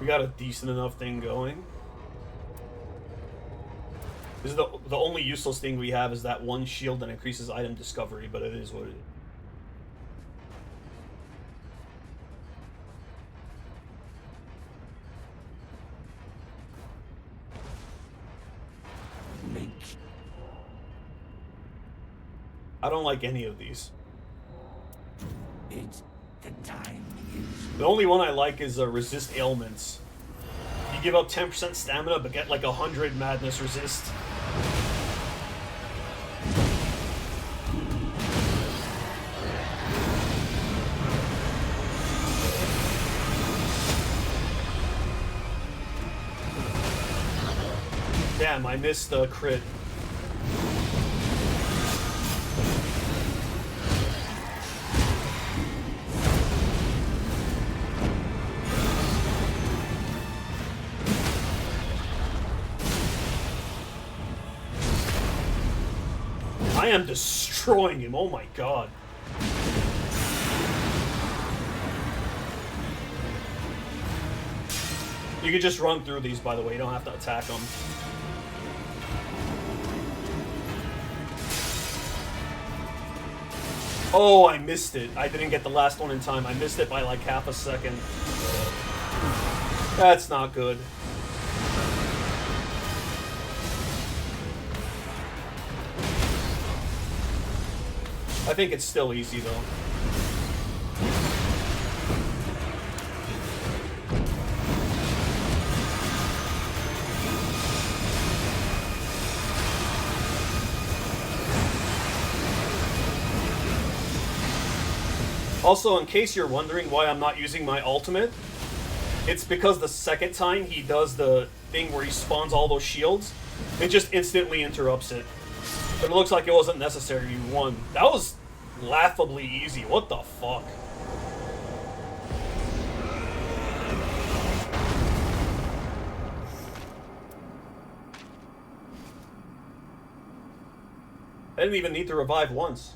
We got a decent enough thing going. This is the only useless thing we have is that one shield that increases item discovery, but it is what it is. I don't like any of these. It's the time. The only one I like is resist ailments. You give up 10% stamina, but get like 100 madness resist. Damn, I missed the crit. I am destroying him. Oh my god. You can just run through these, by the way. You don't have to attack them. Oh, I missed it. I didn't get the last one in time. I missed it by like half a second. That's not good. I think it's still easy, though. Also, in case you're wondering why I'm not using my ultimate, it's because the second time he does the thing where he spawns all those shields, it just instantly interrupts it. But it looks like it wasn't necessary. You won. That was laughably easy. What the fuck? I didn't even need to revive once.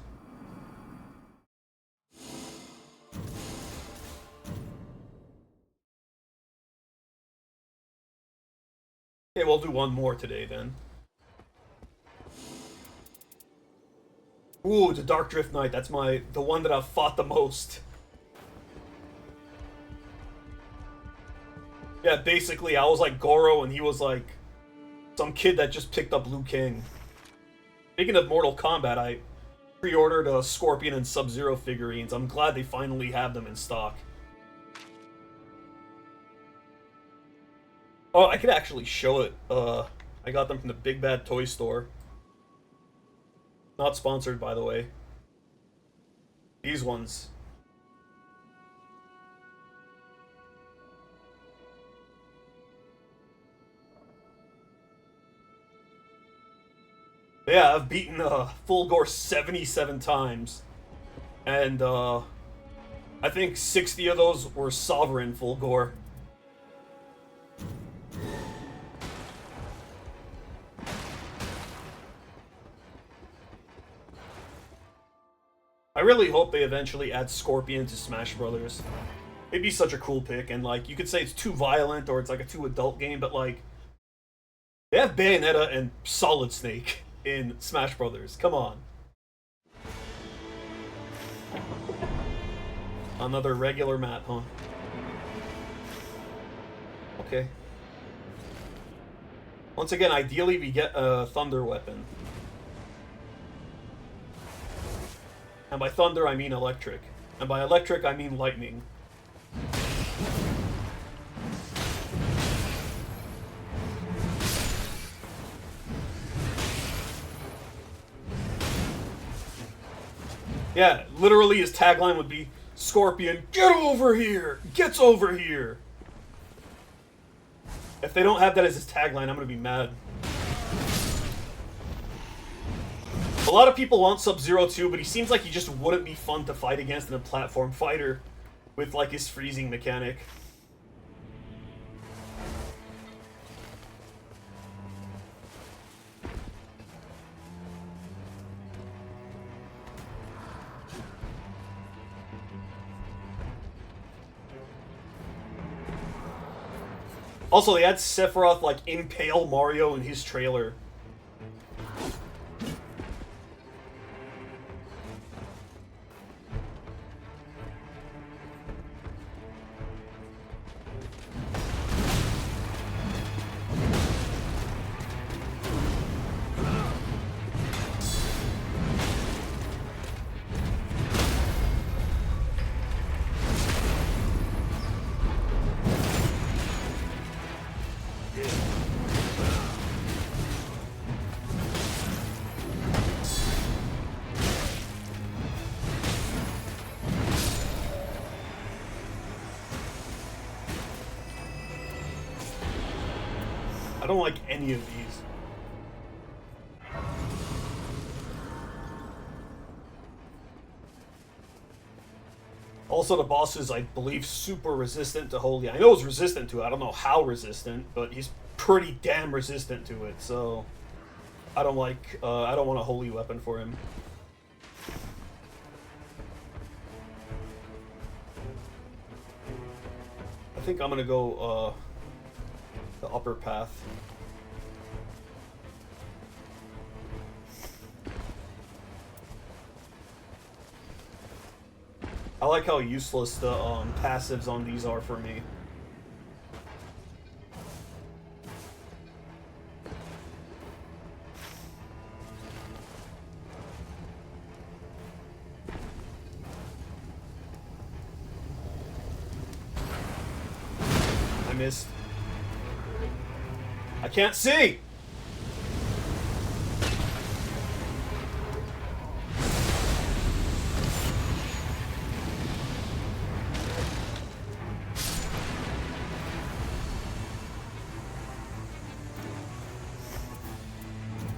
Okay, we'll do one more today then. Ooh, the Dark Drift Knight. That's the one that I've fought the most. Yeah, basically, I was like Goro, and he was like some kid that just picked up Liu Kang. Speaking of Mortal Kombat, I pre-ordered a Scorpion and Sub-Zero figurines. I'm glad they finally have them in stock. Oh, I could actually show it. I got them from the Big Bad Toy Store. Not sponsored, by the way. These ones. Yeah, I've beaten Fulgore 77 times. And I think 60 of those were Sovereign Fulgore. I really hope they eventually add Scorpion to Smash Brothers. It'd be such a cool pick, and like, you could say it's too violent or it's like a too adult game, but like, they have Bayonetta and Solid Snake in Smash Brothers. Come on. Another regular map, huh? Okay. Once again, ideally we get a Thunder weapon. And by thunder, I mean electric. And by electric, I mean lightning. Yeah, literally his tagline would be, Scorpion, get over here! Gets over here! If they don't have that as his tagline, I'm gonna be mad. A lot of people want Sub-Zero too, but he seems like he just wouldn't be fun to fight against in a platform fighter with like his freezing mechanic. Also, they had Sephiroth like impale Mario in his trailer. I don't like any of these. Also, the boss is, I believe, super resistant to Holy. I know he's resistant to it. I don't know how resistant, but he's pretty damn resistant to it, so... I don't like. I don't want a holy weapon for him. I think I'm gonna go the upper path. I like how useless the passives on these are for me. I missed. I can't see!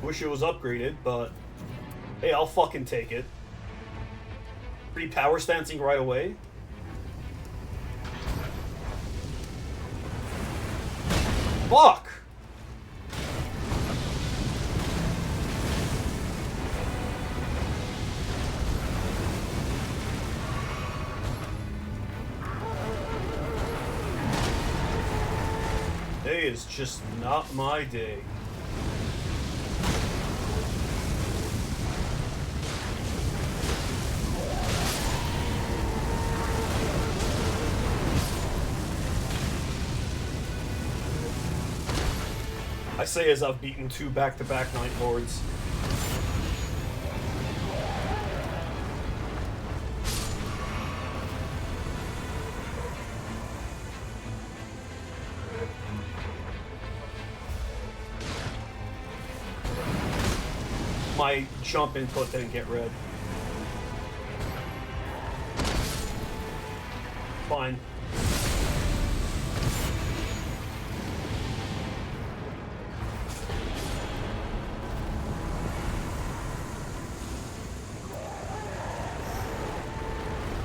Wish it was upgraded, but hey, I'll fucking take it. Free power stancing right away. Fuck! Today is just not my day. I say as I've beaten 2 back-to-back Night Lords. My jump input didn't get read. Fine.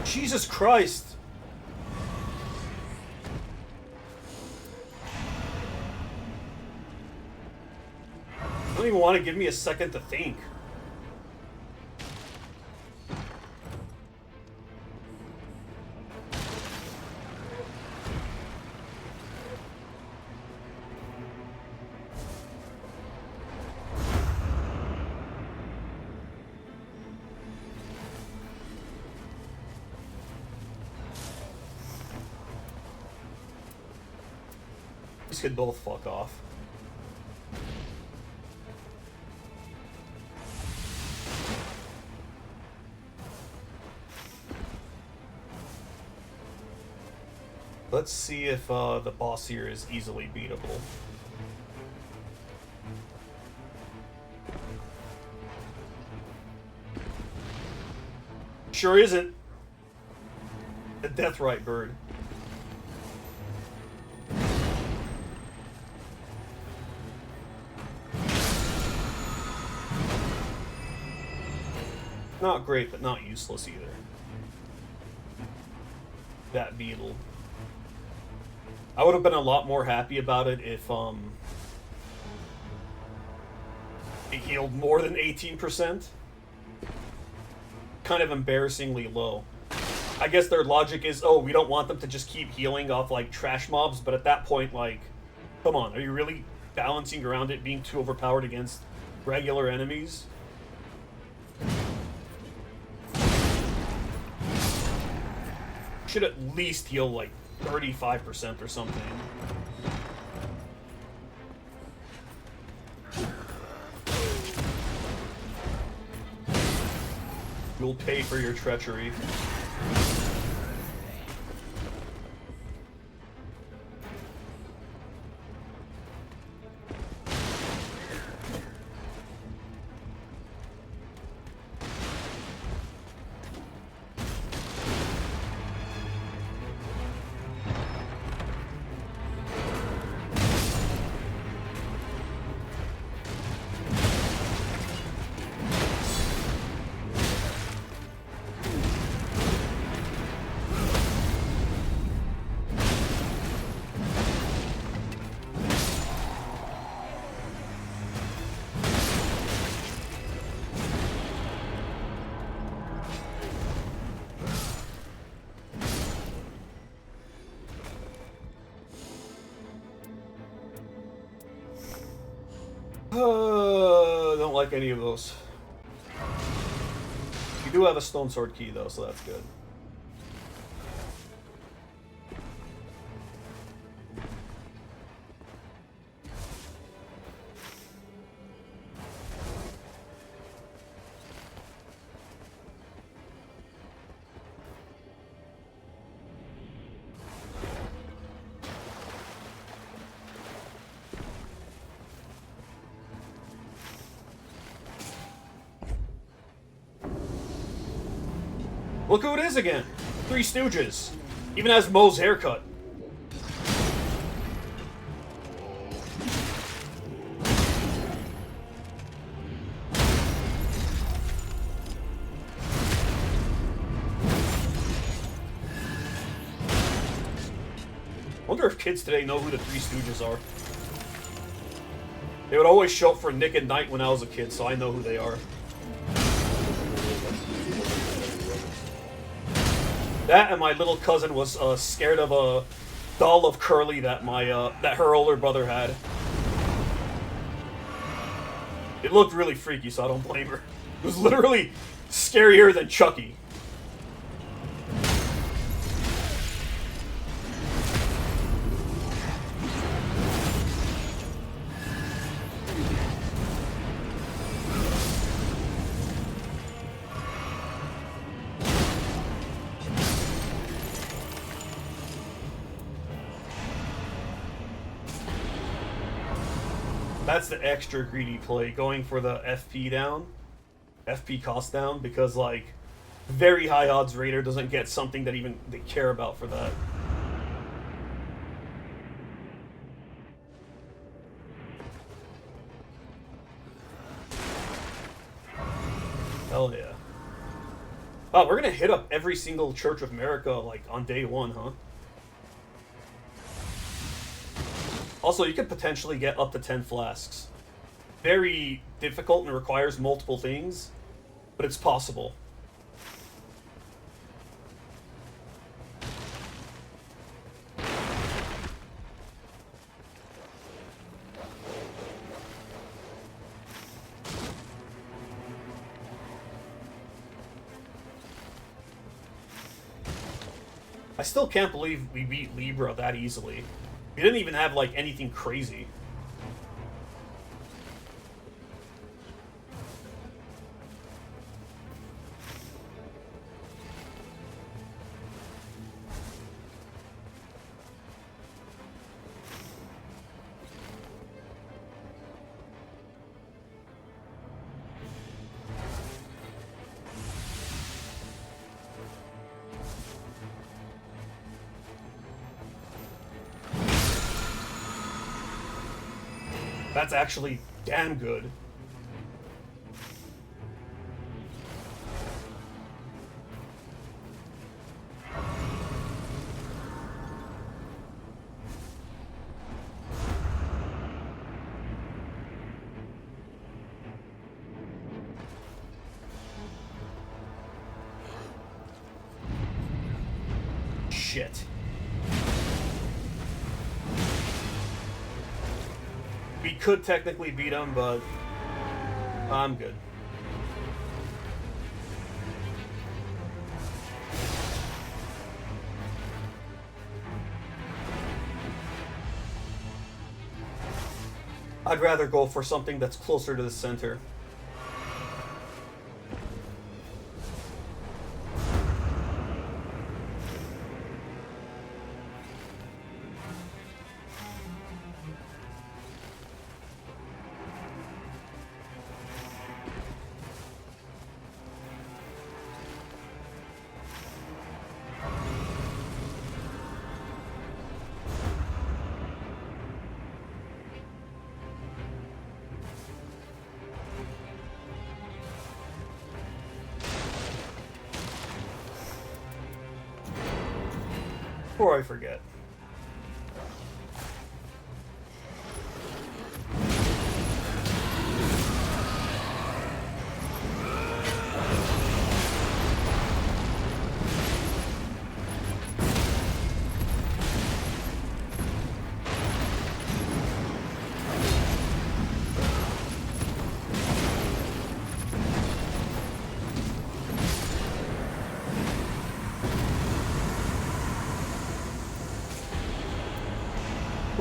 Jesus Christ! I don't even want to give me a second to think. These could both fuck off. Let's see if the boss here is easily beatable. Sure isn't. A Deathrite bird. Not great, but not useless either. That beetle. I would have been a lot more happy about it if it healed more than 18%. Kind of embarrassingly low. I guess their logic is, oh, we don't want them to just keep healing off like trash mobs, but at that point, like, come on, are you really balancing around it being too overpowered against regular enemies? Should at least heal like 35% or something. You'll pay for your treachery. Don't like any of those. We do have a stone sword key though, so that's good. Look who it is again! Three Stooges. Even has Moe's haircut. Wonder if kids today know who the Three Stooges are. They would always show up for Nick at Night when I was a kid, so I know who they are. That and my little cousin was scared of a doll of Curly that that her older brother had. It looked really freaky, so I don't blame her. It was literally scarier than Chucky. That's the extra greedy play, going for the FP down, FP cost down, because like very high odds Raider doesn't get something that even they care about for that. Hell yeah. Oh, we're gonna hit up every single Church of America like on day one, huh? Also, you could potentially get up to 10 flasks. Very difficult and requires multiple things, but it's possible. I still can't believe we beat Libra that easily. We didn't even have, like, anything crazy. That's actually damn good. Shit. We could technically beat him, but I'm good. I'd rather go for something that's closer to the center. Before I forget.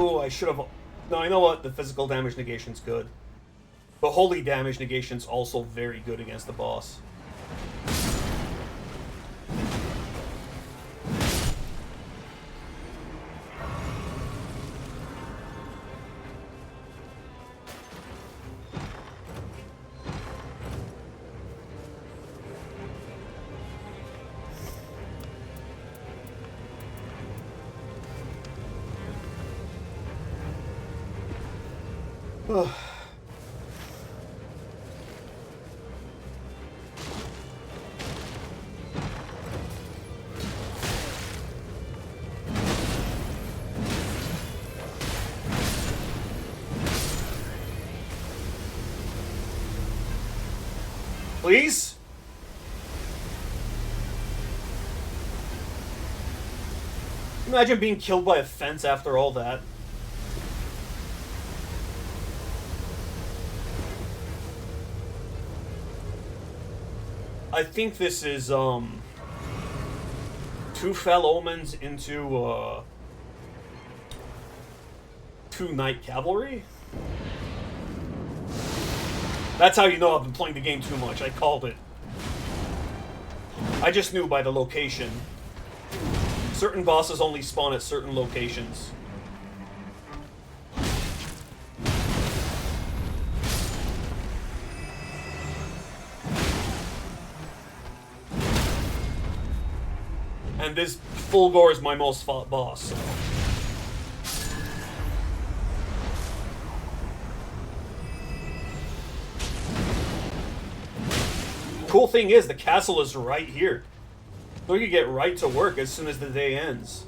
Ooh, I should have... No, I know what? The physical damage negation's good. But holy damage negation's also very good against the boss. Please? Imagine being killed by a fence after all that. I think this is, 2 Fell Omens into, 2 Knight Cavalry? That's how you know I've been playing the game too much. I called it. I just knew by the location. Certain bosses only spawn at certain locations. And this Fulgor is my most fought boss, so. Cool thing is, the castle is right here. So you can get right to work as soon as the day ends.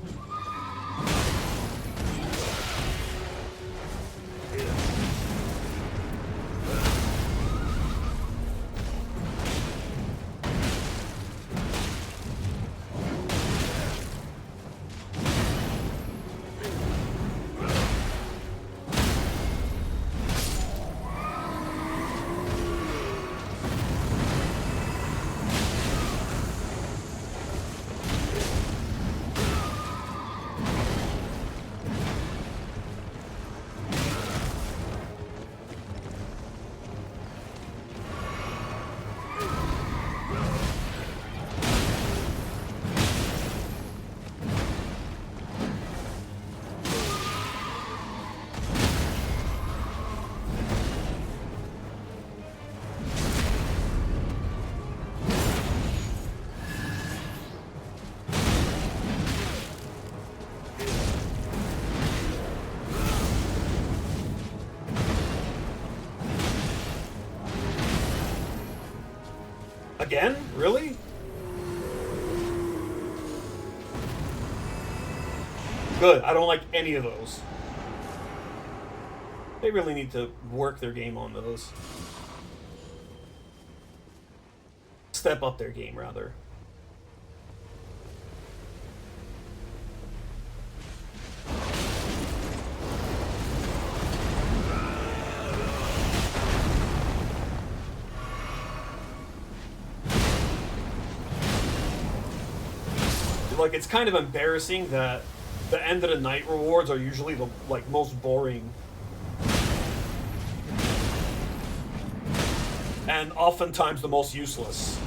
Again? Really? Good. I don't like any of those. They really need to work their game on those. Step up their game, rather. Like, it's kind of embarrassing that the end of the night rewards are usually the, like, most boring. And oftentimes the most useless.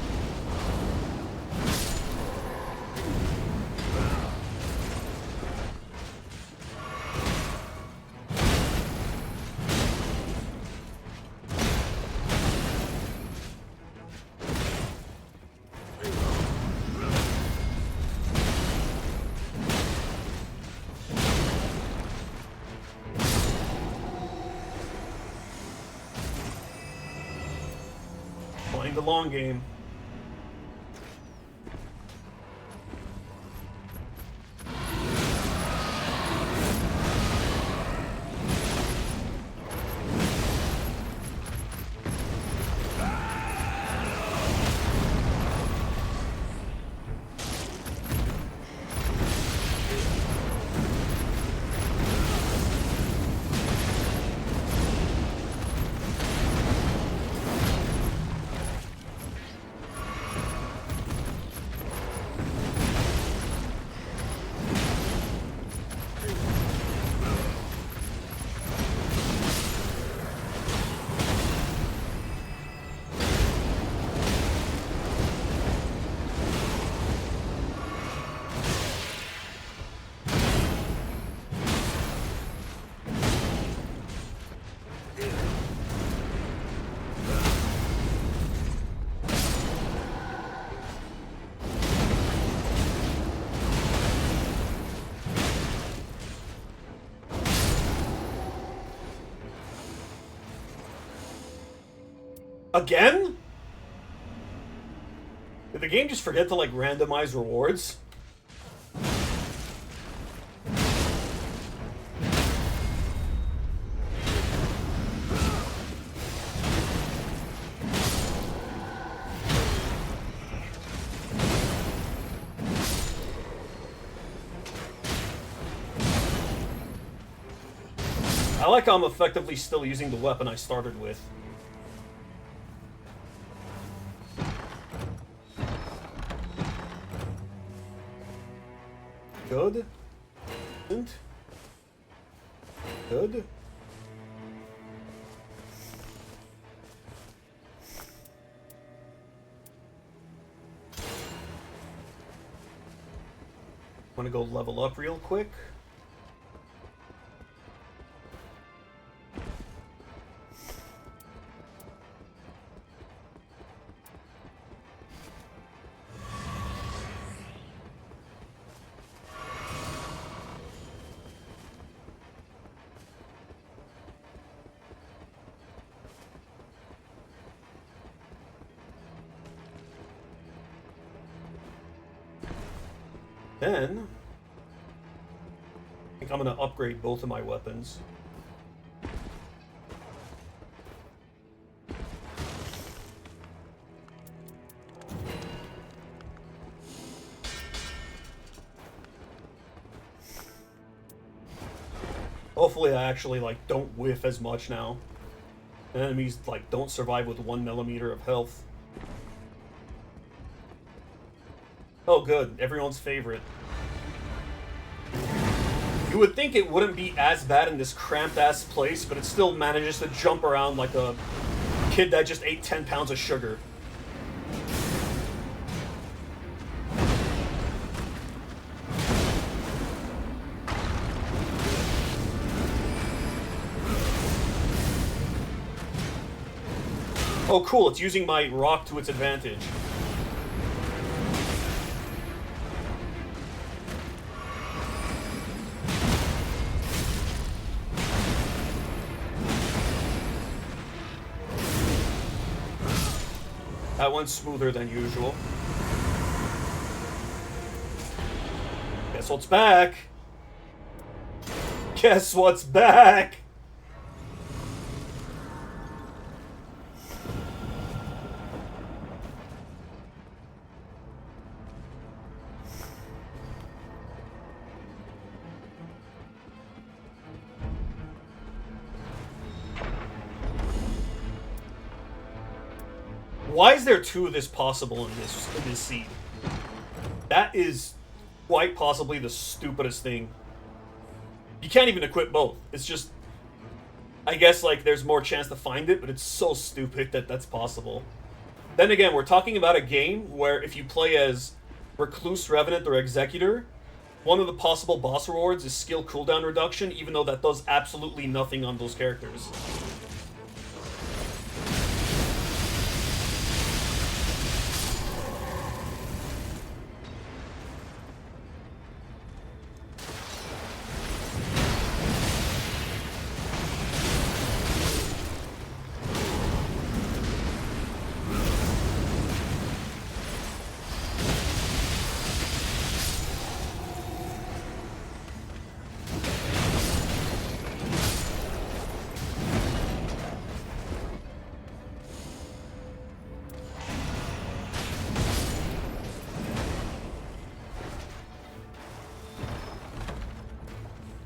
Playing the long game. Again? Did the game just forget to, like, randomize rewards? I like how I'm effectively still using the weapon I started with. Good. Good. Want to go level up real quick? Then, I think I'm going to upgrade both of my weapons. Hopefully I actually, like, don't whiff as much now. Enemies, like, don't survive with 1 millimeter of health. Oh, good. Everyone's favorite. You would think it wouldn't be as bad in this cramped-ass place, but it still manages to jump around like a kid that just ate 10 pounds of sugar. Oh, cool. It's using my rock to its advantage. That one's smoother than usual. Guess what's back? Guess what's back? Why is there 2 of this possible in this seed? That is quite possibly the stupidest thing. You can't even equip both. It's just, I guess, like, there's more chance to find it, but it's so stupid that that's possible. Then again, we're talking about a game where if you play as Recluse, Revenant, or Executor, one of the possible boss rewards is skill cooldown reduction, even though that does absolutely nothing on those characters.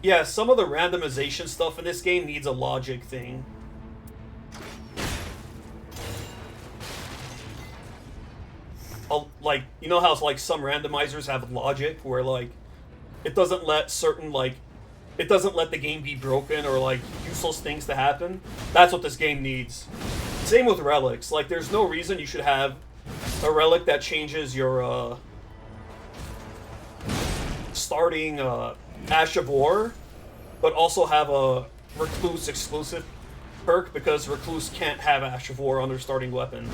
Yeah, some of the randomization stuff in this game needs a logic thing. Like, you know how, like, some randomizers have logic where, like, it doesn't let certain, like, it doesn't let the game be broken or, like, useless things to happen? That's what this game needs. Same with relics. Like, there's no reason you should have a relic that changes your, starting, Ash of War, but also have a Recluse exclusive perk, because Recluse can't have Ash of War on their starting weapon.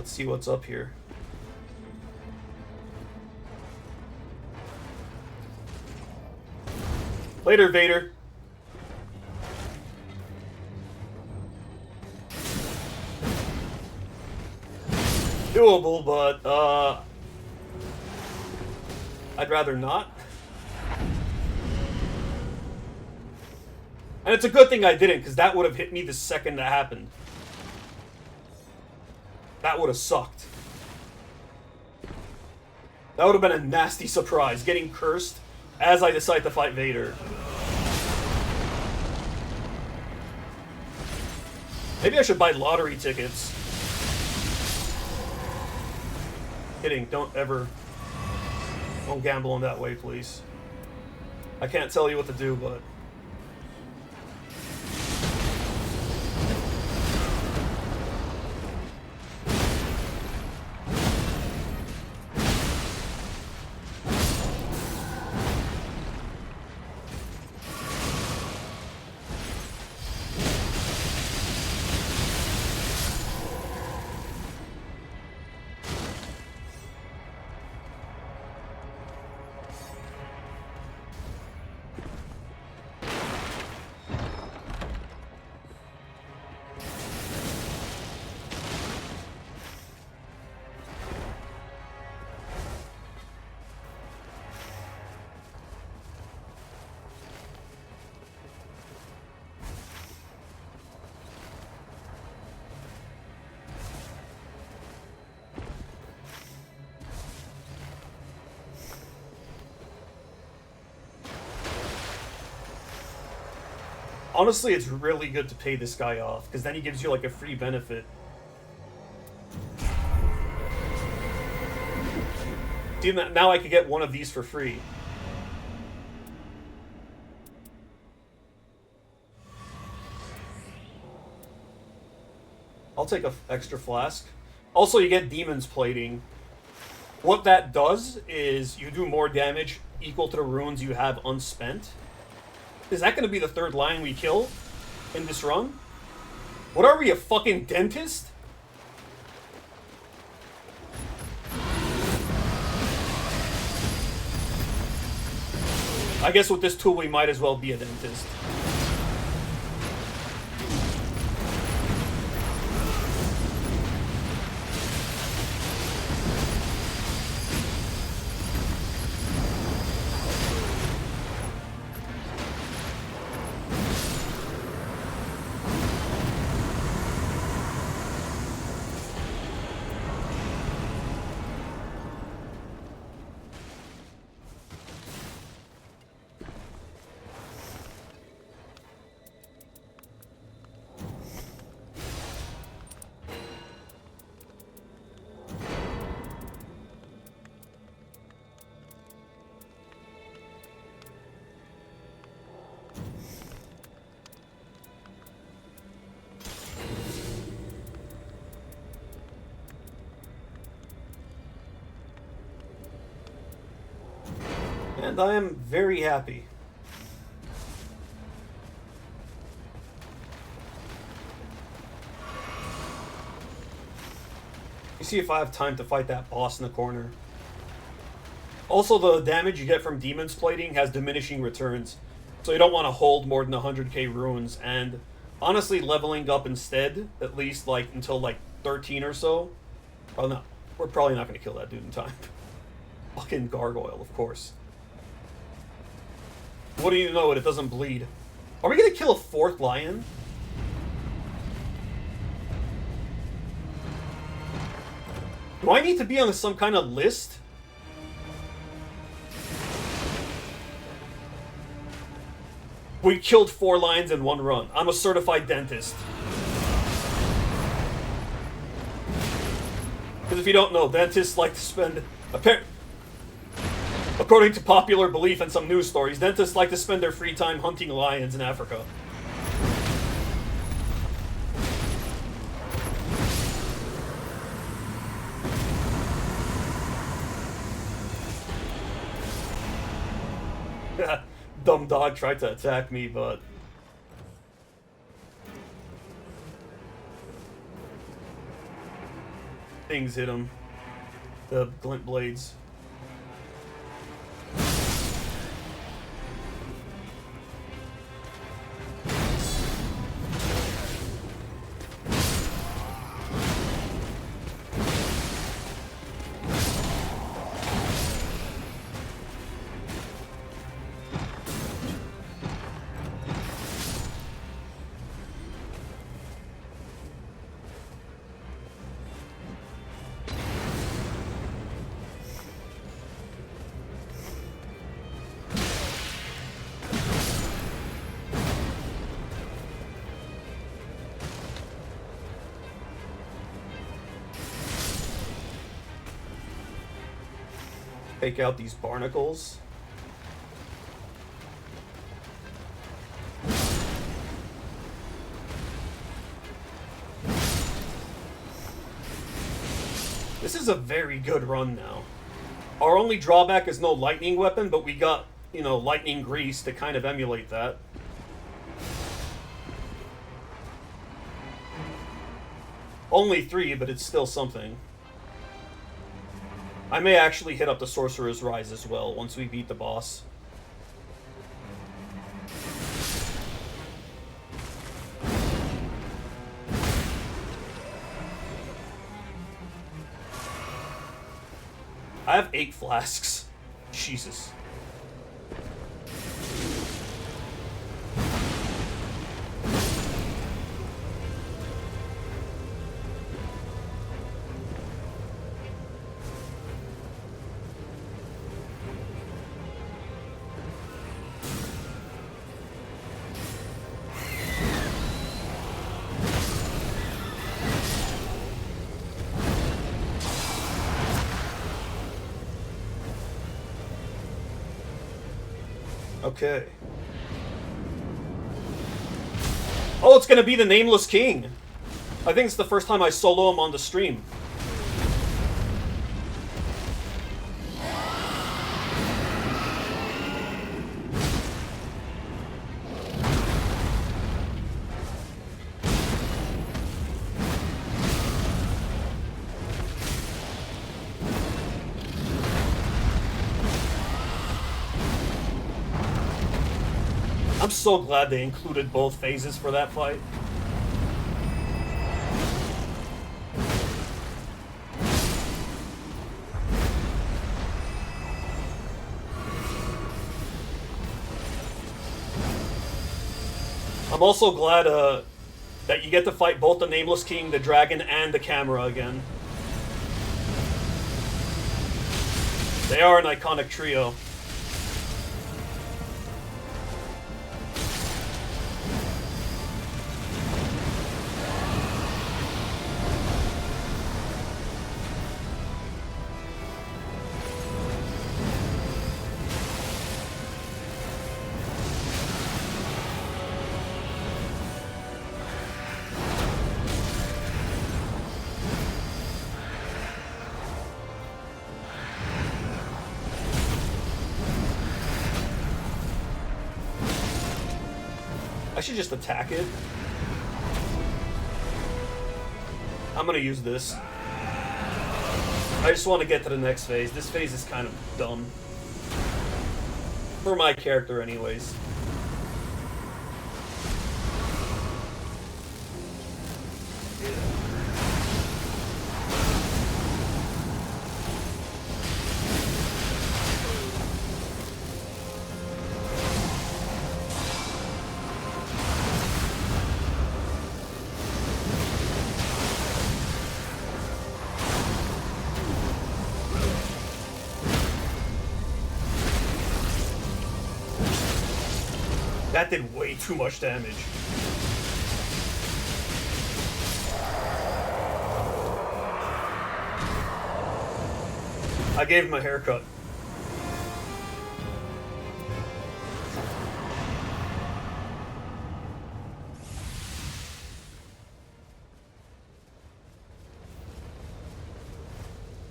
Let's see what's up here. Later, Vader. Doable, but, I'd rather not. And it's a good thing I didn't, because that would have hit me the second that happened. That would have sucked. That would have been a nasty surprise, getting cursed as I decide to fight Vader. Maybe I should buy lottery tickets. Kidding, don't gamble in that way, please. I can't tell you what to do, but... Honestly, it's really good to pay this guy off, because then he gives you, like, a free benefit. See, now I could get one of these for free. I'll take an extra flask. Also, you get Demon's Plating. What that does is you do more damage equal to the runes you have unspent. Is that going to be the third lion we kill in this run? What are we, a fucking dentist? I guess with this tool we might as well be a dentist. And I am very happy. You see if I have time to fight that boss in the corner. Also, the damage you get from Demon's Plating has diminishing returns, so you don't want to hold more than 100k runes, and honestly, leveling up instead, at least like until like 13 or so. Oh no, we're probably not going to kill that dude in time. Fucking gargoyle, of course. What do you know? It doesn't bleed. Are we going to kill a fourth lion? Do I need to be on some kind of list? We killed 4 lions in one run. I'm a certified dentist. Because if you don't know, dentists like to spend... According to popular belief and some news stories, dentists like to spend their free time hunting lions in Africa. Dumb dog tried to attack me, but... things hit him. The glint blades. Take out these barnacles. This is a very good run now. Our only drawback is no lightning weapon, but we got, you know, lightning grease to kind of emulate that. Only 3, but it's still something. I may actually hit up the Sorcerer's Rise as well once we beat the boss. I have 8 flasks. Jesus. Okay. Oh, it's gonna be the Nameless King. I think it's the first time I solo him on the stream. I'm so glad they included both phases for that fight. I'm also glad that you get to fight both the Nameless King, the Dragon, and the Camera again. They are an iconic trio. I should just attack it. I'm gonna use this. I just want to get to the next phase. This phase is kind of dumb. For my character anyways. That did way too much damage. I gave him a haircut.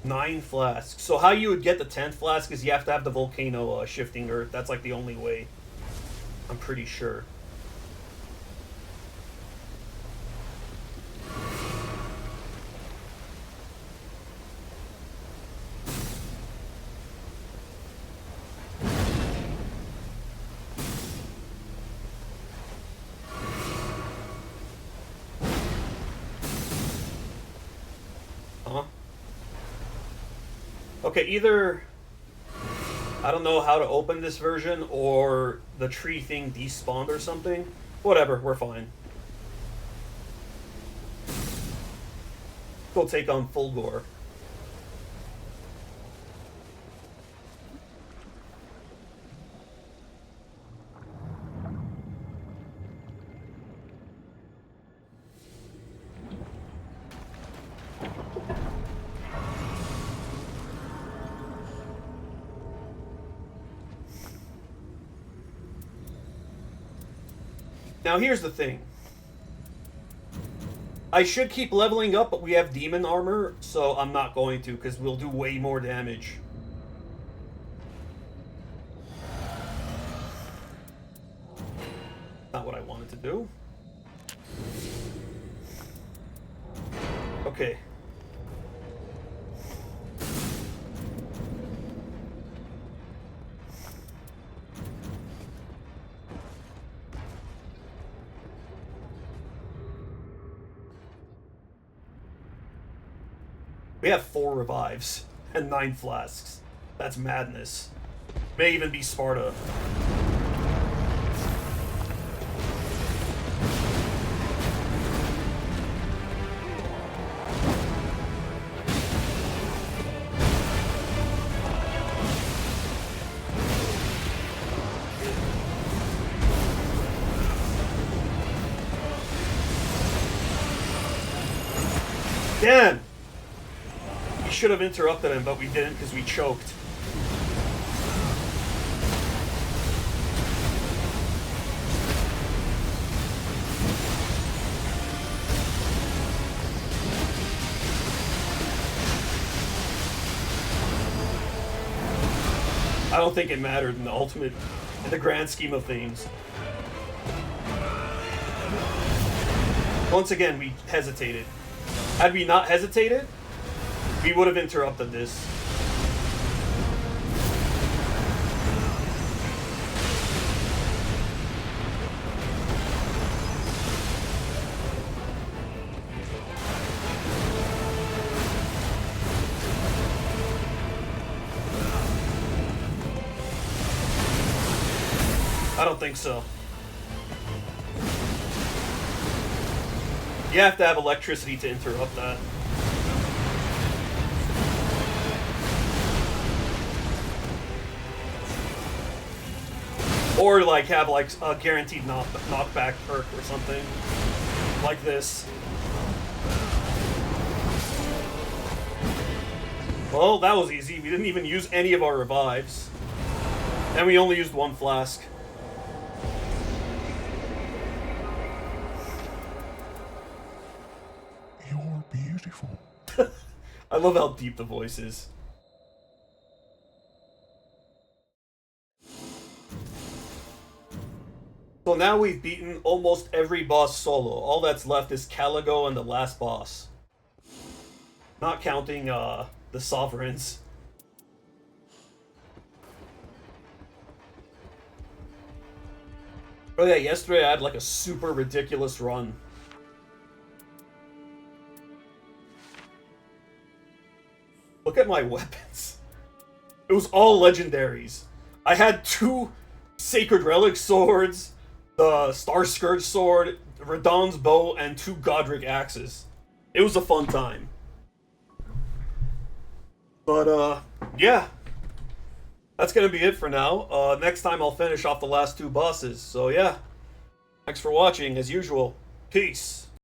Nine flasks. So how you would get the 10th flask is you have to have the volcano shifting earth. That's like the only way. I'm pretty sure. Okay, either I don't know how to open this version, or the tree thing despawned or something. Whatever, we're fine. Go take on Fulgor. Now here's the thing. I should keep leveling up, but we have demon armor, so I'm not going to, because we'll do way more damage. Not what I wanted to do. Okay. We have 4 revives and 9 flasks. That's madness. May even be Sparta. Damn! We should have interrupted him, but we didn't because we choked. I don't think it mattered in the grand scheme of things. Once again, we hesitated. Had we not hesitated, we would have interrupted this. I don't think so. You have to have electricity to interrupt that. Or like have like a guaranteed knockback perk or something like this. Well, that was easy. We didn't even use any of our revives. And we only used 1 flask. You're beautiful. I love how deep the voice is. So now we've beaten almost every boss solo. All that's left is Caligo and the last boss. Not counting the Sovereigns. Oh yeah, yesterday I had like a super ridiculous run. Look at my weapons. It was all legendaries. I had 2 Sacred Relic swords, the Star Scourge sword, Radahn's bow, and 2 Godric axes. It was a fun time. But, yeah. That's gonna be it for now. Next time I'll finish off the last 2 bosses. So, yeah. Thanks for watching, as usual. Peace.